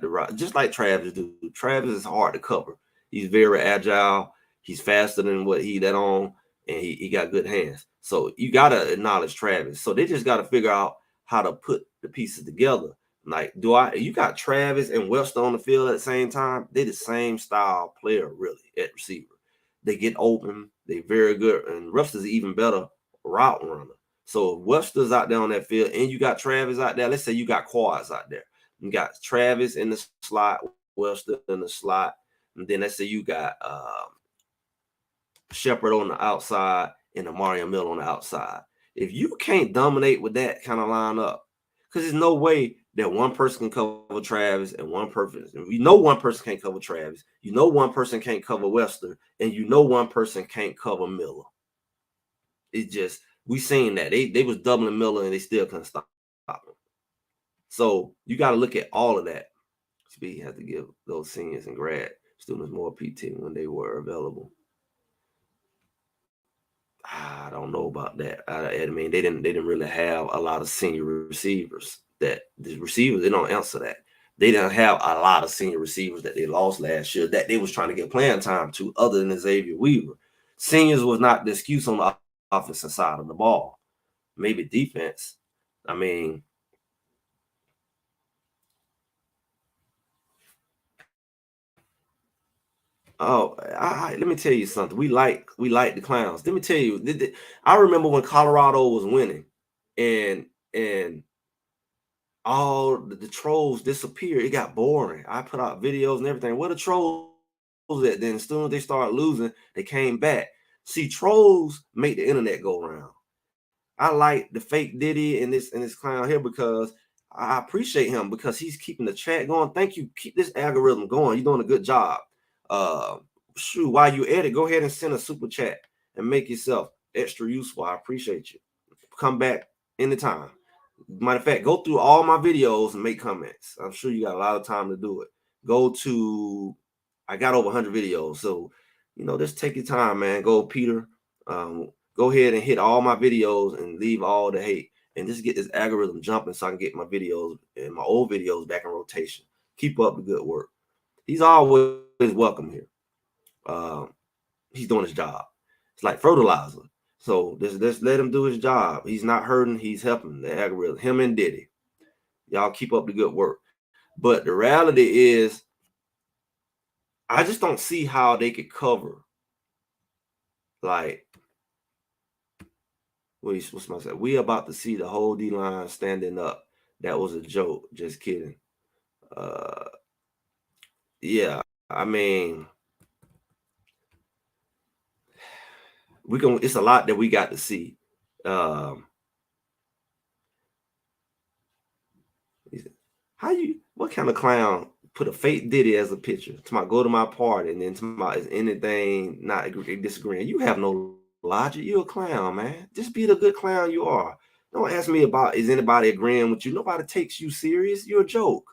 the right, just like Travis do. Travis is hard to cover. He's very agile. He's faster than what he let on, and he got good hands. So you gotta acknowledge Travis. So they just gotta figure out how to put the pieces together. Like, you got Travis and Webster on the field at the same time? They the same style player, really, at receiver. They get open. They very good, and Webster's even better route runner. So if Webster's out there on that field, and you got Travis out there, let's say you got quads out there. You got Travis in the slot, Webster in the slot, and then let's say you got Shepard on the outside and Amari Miller on the outside. If you can't dominate with that kind of lineup, because there's no way that one person can cover Travis and one person, you know, one person can't cover Travis, you know, one person can't cover Webster, and you know, one person can't cover Miller. It just, we seen that they was doubling Miller and they still couldn't stop him. So you got to look at all of that. Speed had to give those seniors and grad students more PT when they were available. I don't know about that. I mean, they didn't really have a lot of senior receivers. That the receivers, they don't answer that. They didn't have a lot of senior receivers that they lost last year that they was trying to get playing time to, other than Xavier Weaver. Seniors was not the excuse on the offensive side of the ball. Maybe defense. I mean, oh, let me tell you something. We like the clowns. Let me tell you. I remember when Colorado was winning, and all the trolls disappeared. It got boring. I put out videos and everything. Where the trolls at? Then as soon as they started losing, they came back. See, trolls make the internet go around. I like the fake Diddy and this clown here because I appreciate him because he's keeping the chat going. Thank you. Keep this algorithm going. You're doing a good job. Uh, Shoot, while you at it, go ahead and send a super chat and make yourself extra useful. I appreciate you. Come back anytime. Matter of fact, go through all my videos and make comments. I'm sure you got a lot of time to do it. I got over 100 videos. So, just take your time, man. Go, Peter. Go ahead and hit all my videos and leave all the hate and just get this algorithm jumping so I can get my videos and my old videos back in rotation. Keep up the good work. He's always welcome here. He's doing his job. It's like fertilizer. So just let him do his job. He's not hurting. He's helping the algorithm. Him and Diddy. Y'all keep up the good work. But the reality is, I just don't see how they could cover. Like, what's my say? We about to see the whole D line standing up. That was a joke. Just kidding. Yeah. I mean, it's a lot that we got to see. What kind of clown put a fake Diddy as a picture? To my go to my party and then to my is anything not disagreeing? You have no logic. You're a clown, man. Just be the good clown you are. Don't ask me about is anybody agreeing with you. Nobody takes you serious. You're a joke.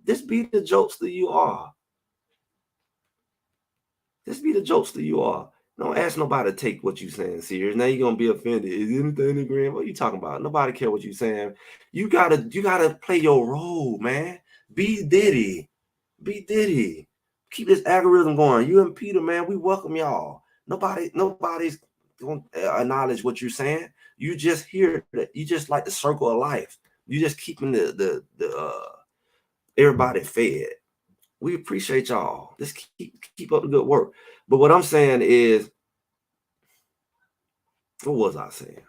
Just be the jokester you are. Just be the jokester you are. Don't ask nobody to take what you saying serious. Now you're gonna be offended. Is anything agreeing? What are you talking about? Nobody care what you saying. You gotta play your role, man. Be Diddy. Be Diddy. Keep this algorithm going. You and Peter, man, we welcome y'all. Nobody's gonna acknowledge what you're saying. You just hear that. You just like the circle of life. You just keeping the everybody fed. We appreciate y'all. Just keep up the good work. But what I'm saying is, what was I saying?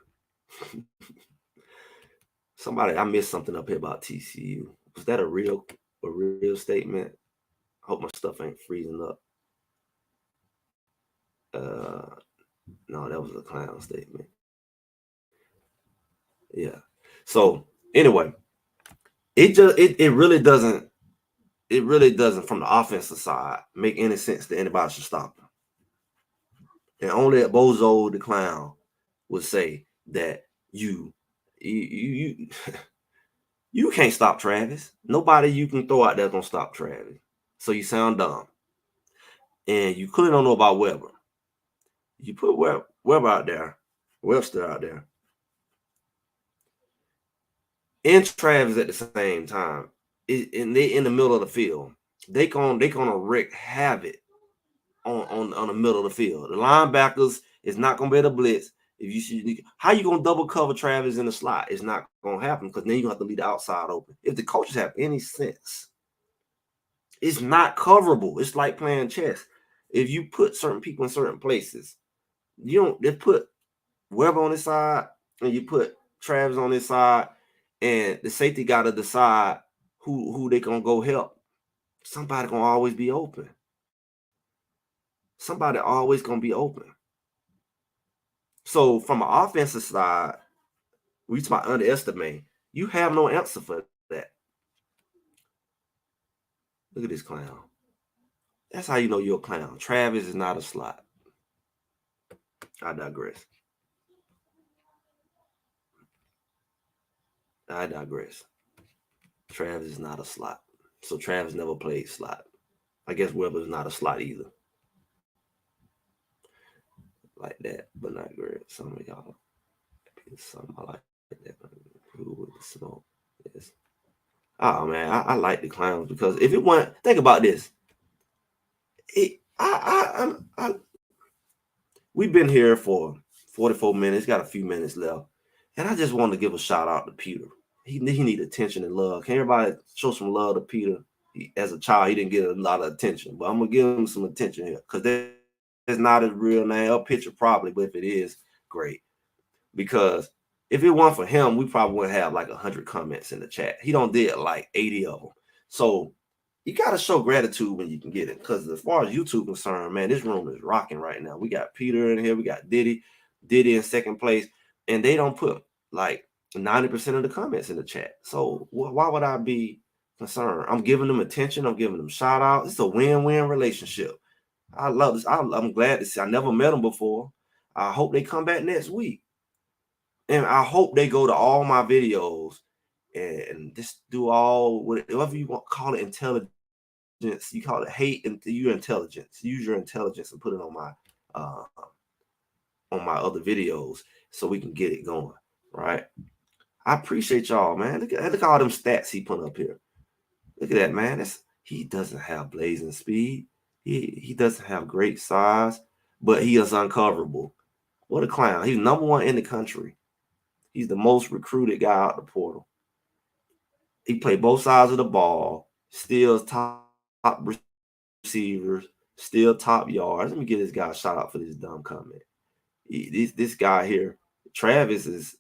I missed something up here about TCU. Was that a real statement? I hope my stuff ain't freezing up. No, that was a clown statement. Yeah. So anyway, it really doesn't from the offensive side make any sense that anybody should stop him. And only a Bozo the clown would say that you you can't stop Travis. Nobody you can throw out there gonna stop Travis. So you sound dumb. And you clearly don't know about Weber. You put Weber out there, Webster out there, and Travis at the same time. And they in the middle of the field. They gonna wreak havoc on the middle of the field. The linebackers is not gonna be able to blitz. If you see how you gonna double cover Travis in the slot, it's not gonna happen because then you have to leave the outside open. If the coaches have any sense, it's not coverable. It's like playing chess. If you put certain people in certain places, you don't just put Webber on this side and you put Travis on this side, and the safety got to decide who they gonna go help. Somebody gonna always be open. Somebody always gonna be open. So from an offensive side, we talk about underestimate. You have no answer for that. Look at this clown. That's how you know you're a clown. Travis is not a slot. I digress. I digress. Travis is not a slot. So Travis never played slot. I guess Weber is not a slot either. Like that, but not great. Some of y'all, something I like that. With the smoke. Yes. Oh man, I like the clowns because if it weren't, think about this. We've been here for 44 minutes. Got a few minutes left, and I just want to give a shout out to Peter. He need attention and love. Can everybody show some love to Peter? As a child, he didn't get a lot of attention, but I'm gonna give him some attention here because that's not his real name. A picture probably, but if it is, great. Because if it weren't for him, we probably would have like 100 comments in the chat. He don't did like 80 of them. So you got to show gratitude when you can get it. Because as far as YouTube concerned, man, this room is rocking right now. We got Peter in here. We got Diddy in second place. And they don't put like 90% of the comments in the chat. So why would I be concerned? I'm giving them attention. I'm giving them shout outs. It's a win-win relationship. I love this. I'm glad to see. I never met them before. I hope they come back next week. And I hope they go to all my videos and just do all whatever you want, call it intelligence. You call it hate and your intelligence. Use your intelligence and put it on my other videos so we can get it going. Right. I appreciate y'all, man. Look at all them stats he put up here. Look at that, man. He doesn't have blazing speed. He doesn't have great size, but he is uncoverable. What a clown. He's number one in the country. He's the most recruited guy out the portal. He played both sides of the ball, still top receivers, still top yards. Let me get this guy a shout out for this dumb comment. This guy here, Travis, is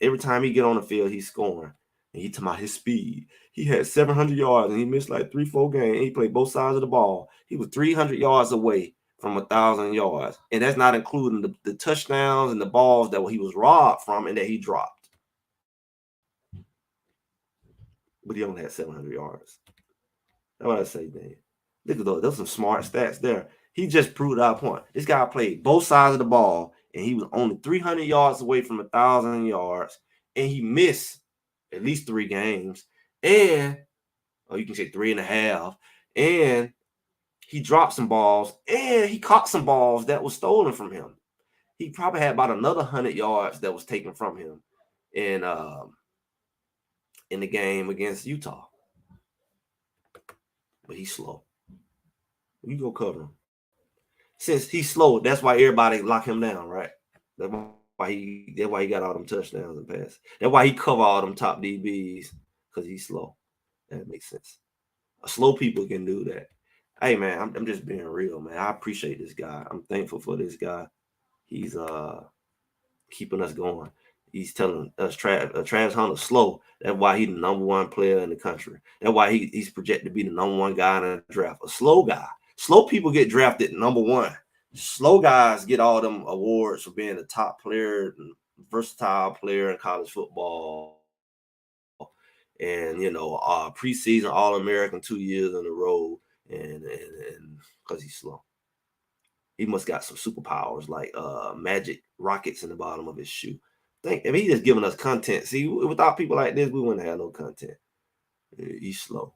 every time he get on the field, he's scoring. And he talking about his speed. He had 700 yards and he missed like 3-4 games. He played both sides of the ball. He was 300 yards away from 1,000 yards. And that's not including the touchdowns and the balls that he was robbed from and that he dropped. But he only had 700 yards. That's what I say, man. Look at those. Those some smart stats there. He just proved our point. This guy played both sides of the ball, and he was only 300 yards away from 1,000 yards, and he missed at least 3 games, and you can say 3.5, and he dropped some balls, and he caught some balls that was stolen from him. He probably had about another 100 yards that was taken from him in the game against Utah. But he's slow. You go cover him. Since he's slow, that's why everybody lock him down, right? That's why he got all them touchdowns and passes. That's why he cover all them top DBs, because he's slow. That makes sense. Slow people can do that. Hey man, I'm just being real, man. I appreciate this guy. I'm thankful for this guy. He's keeping us going. He's telling us Travis Hunter's slow. That's why he's the number one player in the country. That's why he's projected to be the number one guy in the draft. A slow guy. Slow people get drafted number one. Slow guys get all them awards for being the top player versatile player in college football. And preseason All-American 2 years in a row, and because he's slow. He must got some superpowers like magic rockets in the bottom of his shoe. He just giving us content. See, without people like this, we wouldn't have no content. He's slow.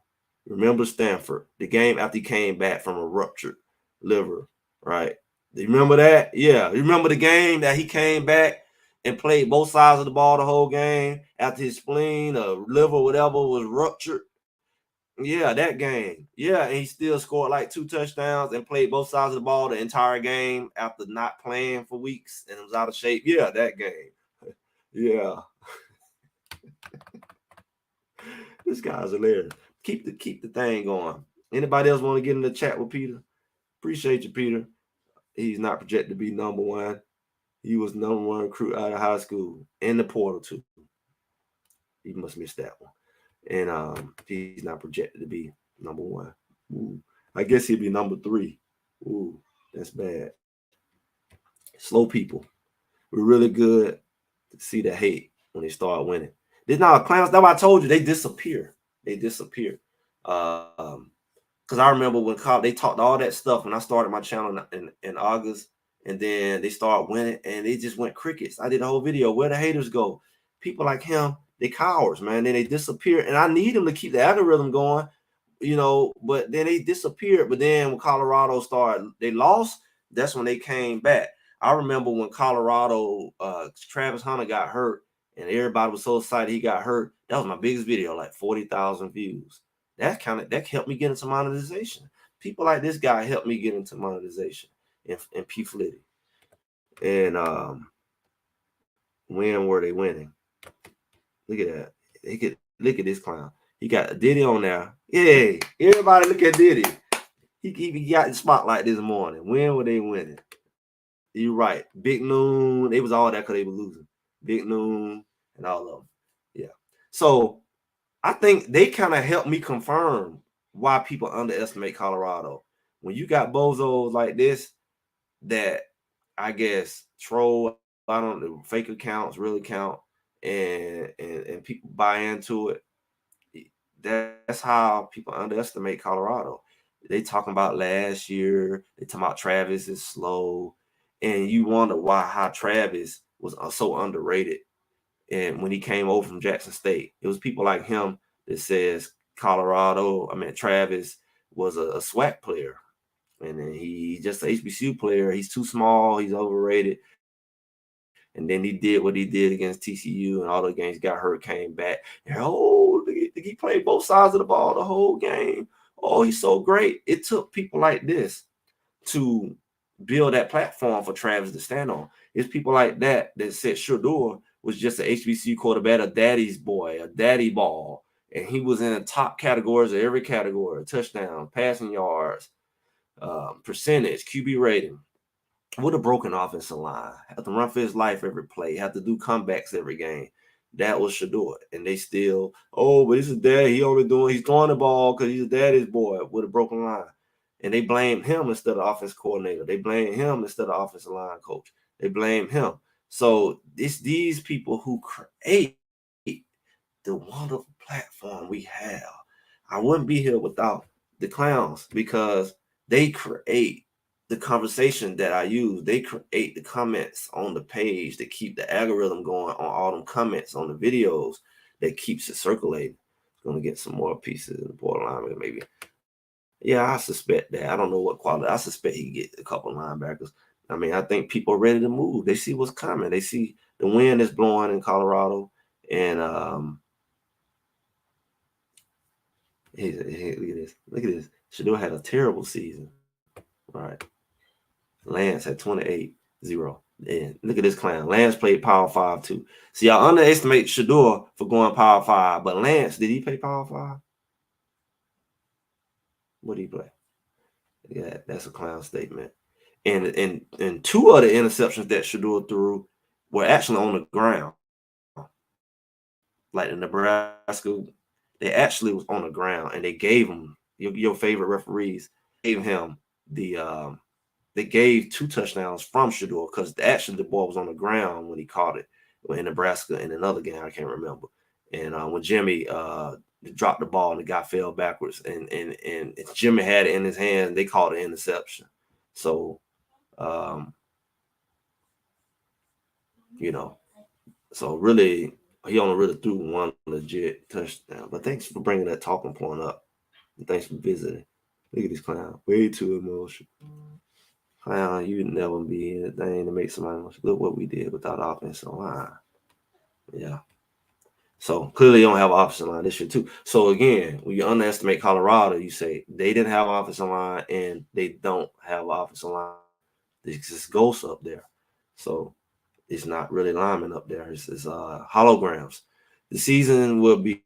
Remember Stanford, the game after he came back from a ruptured liver, right? You remember that? Yeah. You remember the game that he came back and played both sides of the ball the whole game after his spleen or liver, whatever, was ruptured? Yeah, that game. Yeah, and he still scored like 2 touchdowns and played both sides of the ball the entire game after not playing for weeks and was out of shape. Yeah, that game. Yeah. This guy's hilarious. Keep the thing going. Anybody else want to get in the chat with Peter? Appreciate you, Peter. He's not projected to be number one. He was number one recruit out of high school in the portal too. He must miss that one. And he's not projected to be number one. Ooh. I guess he'll be number 3. Ooh, that's bad. Slow people. We're really good to see the hate when they start winning. They're not clowns. That's why I told you they disappear. They disappear. Because I remember when they talked all that stuff when I started my channel in August, and then they started winning, and they just went crickets. I did a whole video. Where the haters go? People like him, they cowards, man. Then they disappear, and I need them to keep the algorithm going, but then they disappeared. But then when Colorado started, they lost. That's when they came back. I remember when Colorado, Travis Hunter got hurt, and everybody was so excited he got hurt. That was my biggest video, like 40,000 views. That helped me get into monetization. People like this guy helped me get into monetization and P. Flitty. And when were they winning? Look at that. Look at this clown. He got Diddy on there. Yay. Everybody look at Diddy. He got the spotlight this morning. When were they winning? You're right. Big Noon. They was all that because they were losing. Big Noon and all of them. Yeah. So I think they kind of helped me confirm why people underestimate Colorado. When you got bozos like this that I guess troll, I don't know, fake accounts really count, and people buy into it. That's how people underestimate Colorado. They talking about last year. They talking about Travis is slow, and you wonder how Travis was so underrated. And when he came over from Jackson State, it was people like him that says Travis was a SWAC player. And then he just an HBCU player. He's too small. He's overrated. And then he did what he did against TCU, and all the games got hurt, came back. And, he played both sides of the ball the whole game. Oh, he's so great. It took people like this to build that platform for Travis to stand on. It's people like that said Shedeur was just an HBCU quarterback, a daddy's boy, a daddy ball. And he was in the top categories of every category: touchdown, passing yards, percentage, QB rating. With a broken offensive line, have to run for his life every play, have to do comebacks every game. That was Shedeur. And they still, but this is dad. He's throwing the ball because he's a daddy's boy with a broken line. And they blame him instead of offense coordinator. They blame him instead of offensive line coach. They blame him. So it's these people who create the wonderful platform we have. I wouldn't be here without the clowns because they create the conversation that I use. They create the comments on the page that keep the algorithm going on all them comments on the videos that keeps it circulating. Going to get some more pieces in the borderline, maybe. Yeah, I suspect that. I don't know what quality. I suspect he can get a couple linebackers. I think people are ready to move. They see what's coming. They see the wind is blowing in Colorado. And hey, look at this. Look at this. Shedeur had a terrible season. Right. Lance had 28-0. And look at this clown. Lance played Power 5 too. See, I underestimate Shedeur for going Power 5, but Lance, did he play Power 5? What did he play? Yeah, that's a clown statement. And 2 of the interceptions that Shedeur threw were actually on the ground. Like in Nebraska, they actually was on the ground, and they gave him your favorite referees gave him the they gave 2 touchdowns from Shedeur because actually the ball was on the ground when he caught it. in Nebraska in another game I can't remember. And when Jimmy dropped the ball and the guy fell backwards, and Jimmy had it in his hand, they called it interception. So you know, so really he only really threw one legit touchdown. But thanks for bringing that talking point up. And thanks for visiting. Look at this clown, way too emotional. Clown, you would never be anything to make somebody emotional. Look what we did without offensive line. Yeah. So clearly you don't have offensive line this year too. So again, when you underestimate Colorado, you say they didn't have offensive line and they don't have offensive line. There's just ghosts up there. So it's not really linemen up there. It's holograms. The season will be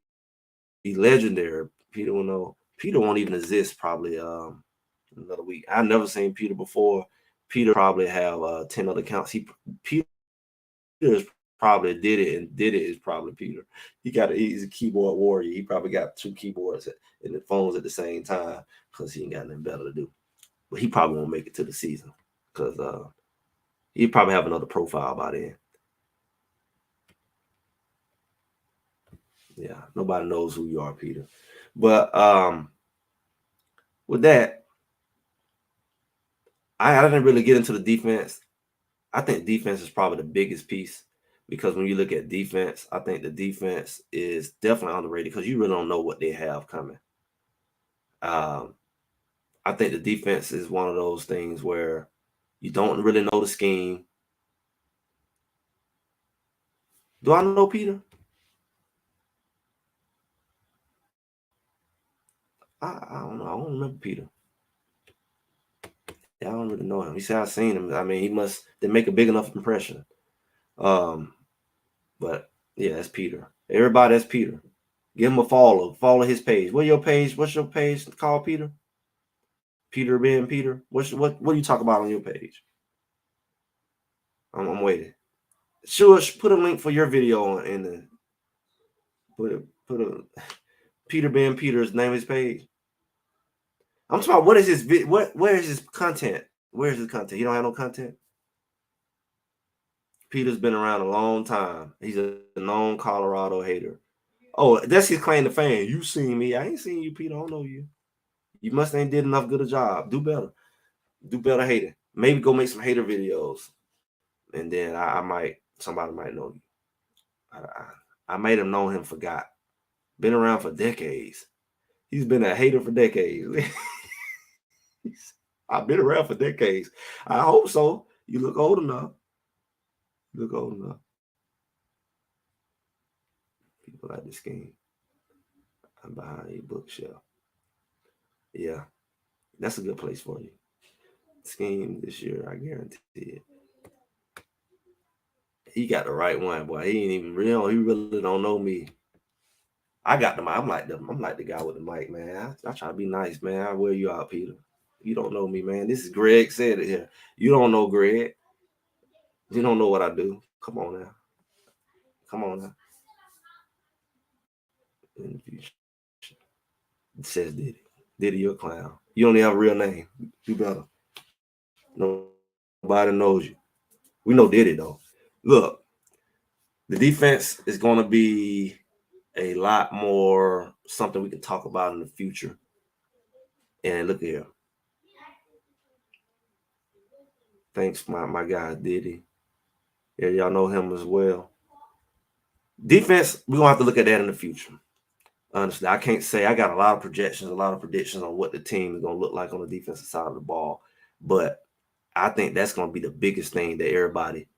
legendary. Peter will know. Peter won't even exist probably another week. I've never seen Peter before. Peter probably have 10 other accounts. Peter is probably did it is probably Peter. He's a keyboard warrior. He probably got 2 keyboards and the phones at the same time because he ain't got nothing better to do. But he probably won't make it to the season because he probably have another profile by then. Yeah, nobody knows who you are, Peter. But with that, I didn't really get into the defense. I think defense is probably the biggest piece because when you look at defense, I think the defense is definitely underrated because you really don't know what they have coming. I think the defense is one of those things where you don't really know the scheme. Do I know Peter? I don't know. I don't remember Peter. Yeah, I don't really know him. He said I've seen him. I mean, he must didn't make a big enough impression. But yeah, that's Peter. Everybody, that's Peter. Give him a follow. Follow his page. What's your page called, Peter? Peter being Peter. What do you talk about on your page? I'm waiting. Sure, put a link for your video on in the put a Peter being Peter's name his page. I'm talking about what is his where is his content? Where is his content? He don't have no content. Peter's been around a long time. He's a known Colorado hater. Oh, that's his claim to fame. You seen me. I ain't seen you, Peter. I don't know you. You must ain't did enough good a job. Do better. Do better hating. Maybe go make some hater videos. And then somebody might know you. I made him know him forgot. Been around for decades. He's been a hater for decades. I've been around for decades. I hope so. You look old enough. You look old enough. People like this game. I'm behind a bookshelf. Yeah, that's a good place for you. Scheme this year, I guarantee it. He got the right one, boy. He ain't even real. He really don't know me. I got the mic. I'm like the guy with the mic, man. I try to be nice, man. I wear you out, Peter. You don't know me, man. This is Greg said it here. You don't know Greg. You don't know what I do. Come on now. Come on now. It says Diddy. Diddy, you're a clown. You don't even have a real name. Do better. Nobody knows you. We know Diddy though. Look, the defense is going to be a lot more something we can talk about in the future. And look here. Thanks, my guy Diddy. Yeah, y'all know him as well. Defense, we're gonna have to look at that in the future. Honestly, I can't say I got a lot of projections, a lot of predictions on what the team is gonna look like on the defensive side of the ball. But I think that's gonna be the biggest thing that everybody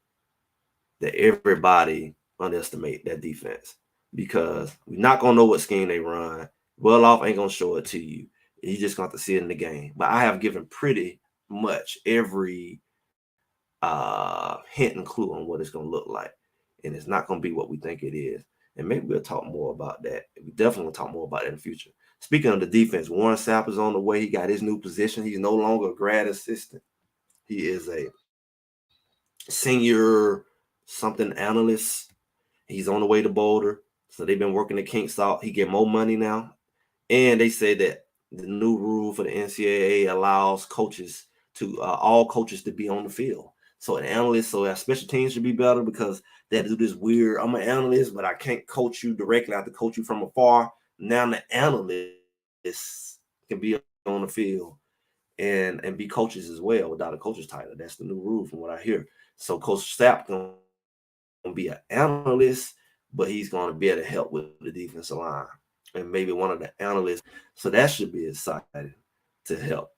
underestimate that defense because we're not gonna know what scheme they run. Well off ain't gonna show it to you. You just got to see it in the game. But I have given pretty much every hint and clue on what it's gonna look like. And it's not gonna be what we think it is. And maybe we'll talk more about that. We definitely will talk more about it in the future. Speaking of the defense, Warren Sapp is on the way. He got his new position. He's no longer a grad assistant. He is a senior something analyst. He's on the way to Boulder. So they've been working the kinks out. He get more money now. And they say that the new rule for the NCAA allows coaches to all coaches to be on the field. So an analyst, so our special teams should be better because they do this weird, I'm an analyst, but I can't coach you directly. I have to coach you from afar. Now the analysts can be on the field and be coaches as well without a coach's title. That's the new rule from what I hear. So Coach Sapp gonna be an analyst, but he's gonna be able to help with the defensive line and maybe one of the analysts. So that should be exciting to help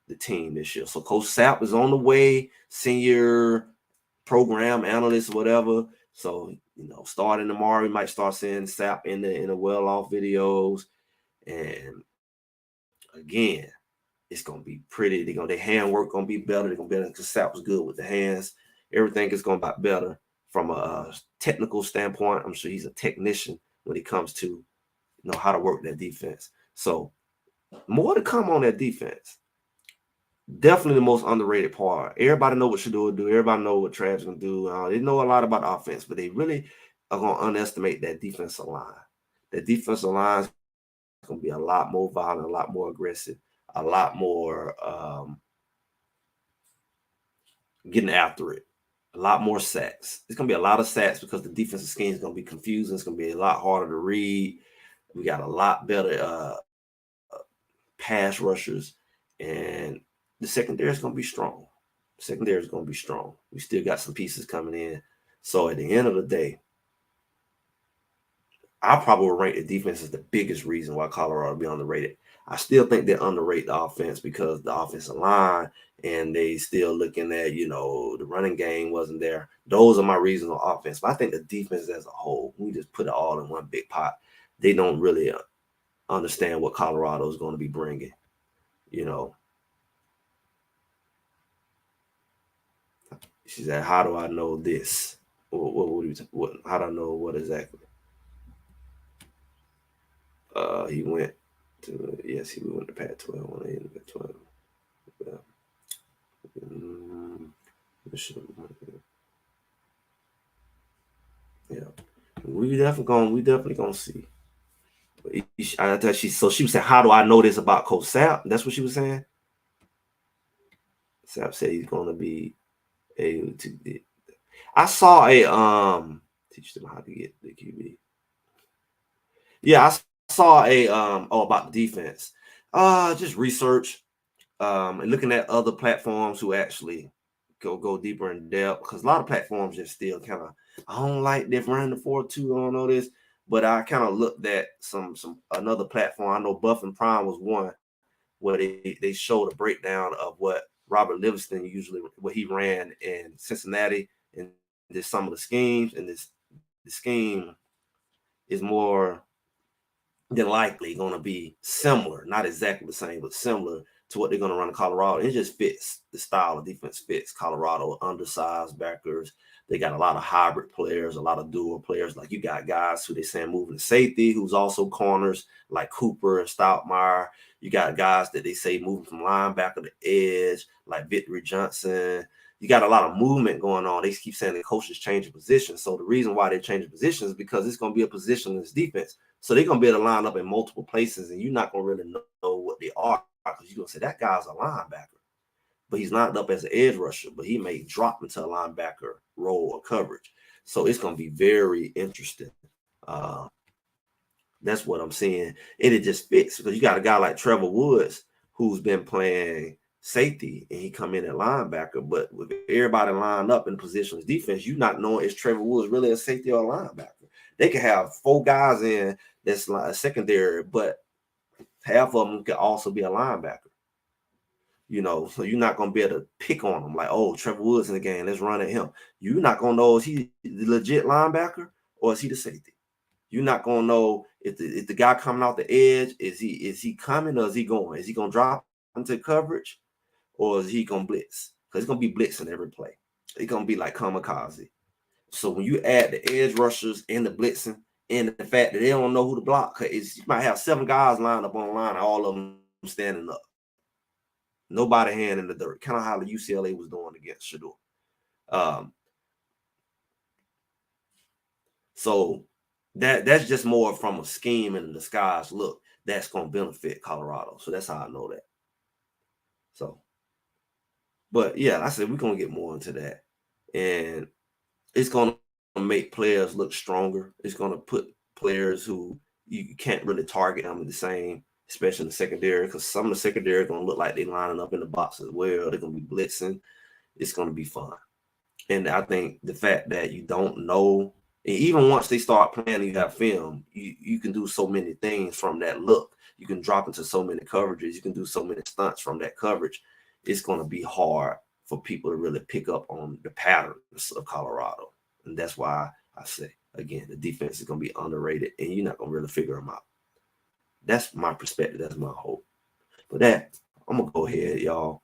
the team this year. So Coach Sapp is on the way, senior program analyst, whatever. So starting tomorrow, we might start seeing Sapp in the well-off videos. And again, it's gonna be pretty. Their handwork gonna be better. They're gonna be better because Sapp was good with the hands. Everything is gonna be better from a technical standpoint. I'm sure he's a technician when it comes to how to work that defense. So more to come on that defense. Definitely the most underrated part. Everybody know what Shedeur do. Everybody know what Travis gonna do. They know a lot about the offense, but they really are gonna underestimate that defensive line. The defensive line is gonna be a lot more violent, a lot more aggressive, a lot more getting after it, a lot more sacks. It's gonna be a lot of sacks because the defensive scheme is gonna be confusing. It's gonna be a lot harder to read. We got a lot better pass rushers, and the secondary is going to be strong. Secondary is going to be strong. We still got some pieces coming in. So at the end of the day, I probably would rank the defense as the biggest reason why Colorado will be underrated. I still think they underrate the offense because the offensive line and they still looking at, the running game wasn't there. Those are my reasons on offense. But I think the defense as a whole, we just put it all in one big pot. They don't really understand what Colorado is going to be bringing. She said, "How do I know this? How do I know what exactly?" He went to he went to Pac-12 when they ended Pac-12. Yeah, we definitely gonna see. I thought she was saying, "How do I know this about Coach Sapp?" That's what she was saying. Sapp said he's gonna be able to. I saw a teach them how to get the QB. Yeah, I saw a about the defense. Just research and looking at other platforms who actually go deeper in depth because a lot of platforms just still kind of I don't like this running the 4-2. I don't know this, but I kind of looked at some another platform. I know Buff and Prime was one where they showed a breakdown of what Robert Livingston usually what he ran in Cincinnati and just some of the schemes and the scheme is more than likely going to be similar, not exactly the same, but similar to what they're going to run in Colorado. It just fits the style of defense fits Colorado, undersized backers. They got a lot of hybrid players, a lot of dual players. Like you got guys who they saying moving to safety, who's also corners like Cooper and Stoutmeyer. You got guys that they say moving from linebacker to edge, like Victory Johnson. You got a lot of movement going on. They keep saying the coaches changing positions. So the reason why they're changing positions is because it's going to be a positionless defense. So they're going to be able to line up in multiple places, and you're not going to really know what they are because you're going to say that guy's a linebacker, but he's lined up as an edge rusher, but he may drop into a linebacker role or coverage. So it's going to be very interesting. That's what I'm seeing. And it just fits because you got a guy like Trevor Woods who's been playing safety and he come in at linebacker, but with everybody lined up in positions defense, you not knowing is Trevor Woods really a safety or a linebacker. They can have 4 guys in that's like a secondary, but half of them could also be a linebacker. So you're not gonna be able to pick on them like, oh, Trevor Woods in the game, let's run at him. You're not gonna know is he the legit linebacker or is he the safety? You're not gonna know if the guy coming out the edge is he coming or is he going? Is he gonna drop into coverage or is he gonna blitz? Because it's gonna be blitzing every play. It's gonna be like kamikaze. So when you add the edge rushers and the blitzing and the fact that they don't know who to block, because you might have 7 guys lined up on the line, all of them standing up. Nobody hand in the dirt, kind of how the UCLA was doing against Shedeur. So that's just more from a scheme and disguise look that's going to benefit Colorado. So that's how I know that. So, but yeah, I said we're going to get more into that. and it's going to make players look stronger. It's going to put players who you can't really target them the same, especially in the secondary, because some of the secondary are going to look like they're lining up in the box as well. They're going to be blitzing. It's going to be fun. And I think the fact that you don't know, and even once they start playing, you have film, you can do so many things from that look. You can drop into so many coverages. You can do so many stunts from that coverage. It's going to be hard for people to really pick up on the patterns of Colorado. And that's why I say, again, the defense is going to be underrated, and you're not going to really figure them out. That's my perspective. That's my hope. But that, I'm going to go ahead, y'all.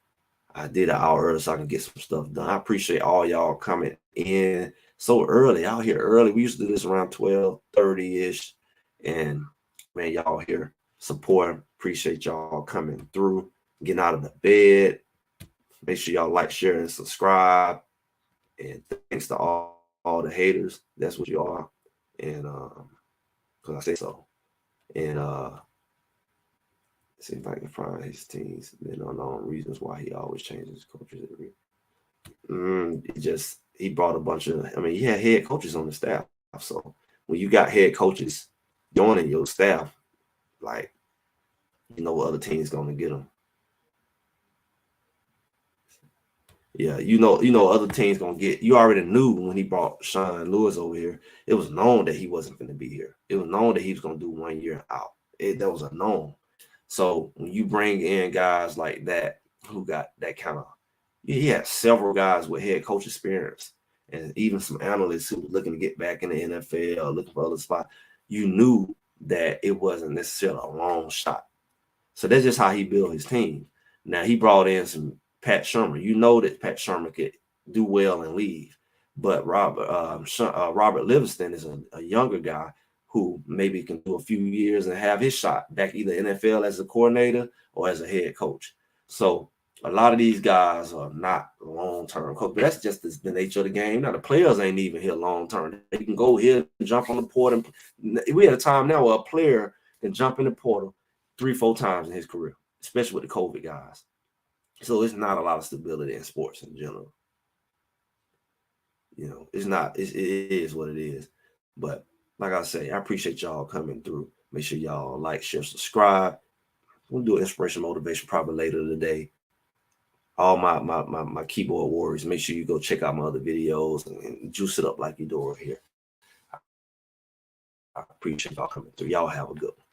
I did an hour early so I can get some stuff done. I appreciate all y'all coming in so early. Out here early. We used to do this around 12:30-ish. And man, y'all here support. Appreciate y'all coming through, getting out of the bed. Make sure y'all like, share, and subscribe. And thanks to all the haters. That's what you are. And because I say so. And see if I can find his teams. Then unknown reasons why he always changes coaches every. He brought a bunch of. I mean, he had head coaches on the staff. So when you got head coaches joining your staff, like you know what other teams gonna get them. Yeah, you know other teams gonna get. You already knew when he brought Sean Lewis over here. It was known that he wasn't going to be here. It was known that he was gonna do 1 year out. That was a known. So when you bring in guys like that who got that kind of, he had several guys with head coach experience, and even some analysts who were looking to get back in the NFL, looking for other spots. You knew that it wasn't necessarily a long shot. So that's just how he built his team. Now he brought in some Pat Shermer. You know that Pat Shermer could do well and leave, but Robert Livingston is a younger guy who maybe can do a few years and have his shot back either NFL as a coordinator or as a head coach. So a lot of these guys are not long-term coach, but that's just the nature of the game. Now the players ain't even here long-term. They can go here and jump on the portal. We at a time now where a player can jump in the portal 3-4 times in his career, especially with the COVID guys. So it's not a lot of stability in sports in general. You know, it's not. It is what it is. But like I say, I appreciate y'all coming through. Make sure y'all like, share, subscribe. We'll do inspiration motivation probably later today. All my keyboard warriors, make sure you go check out my other videos and juice it up like you're doing here. I appreciate y'all coming through. Y'all have a good one.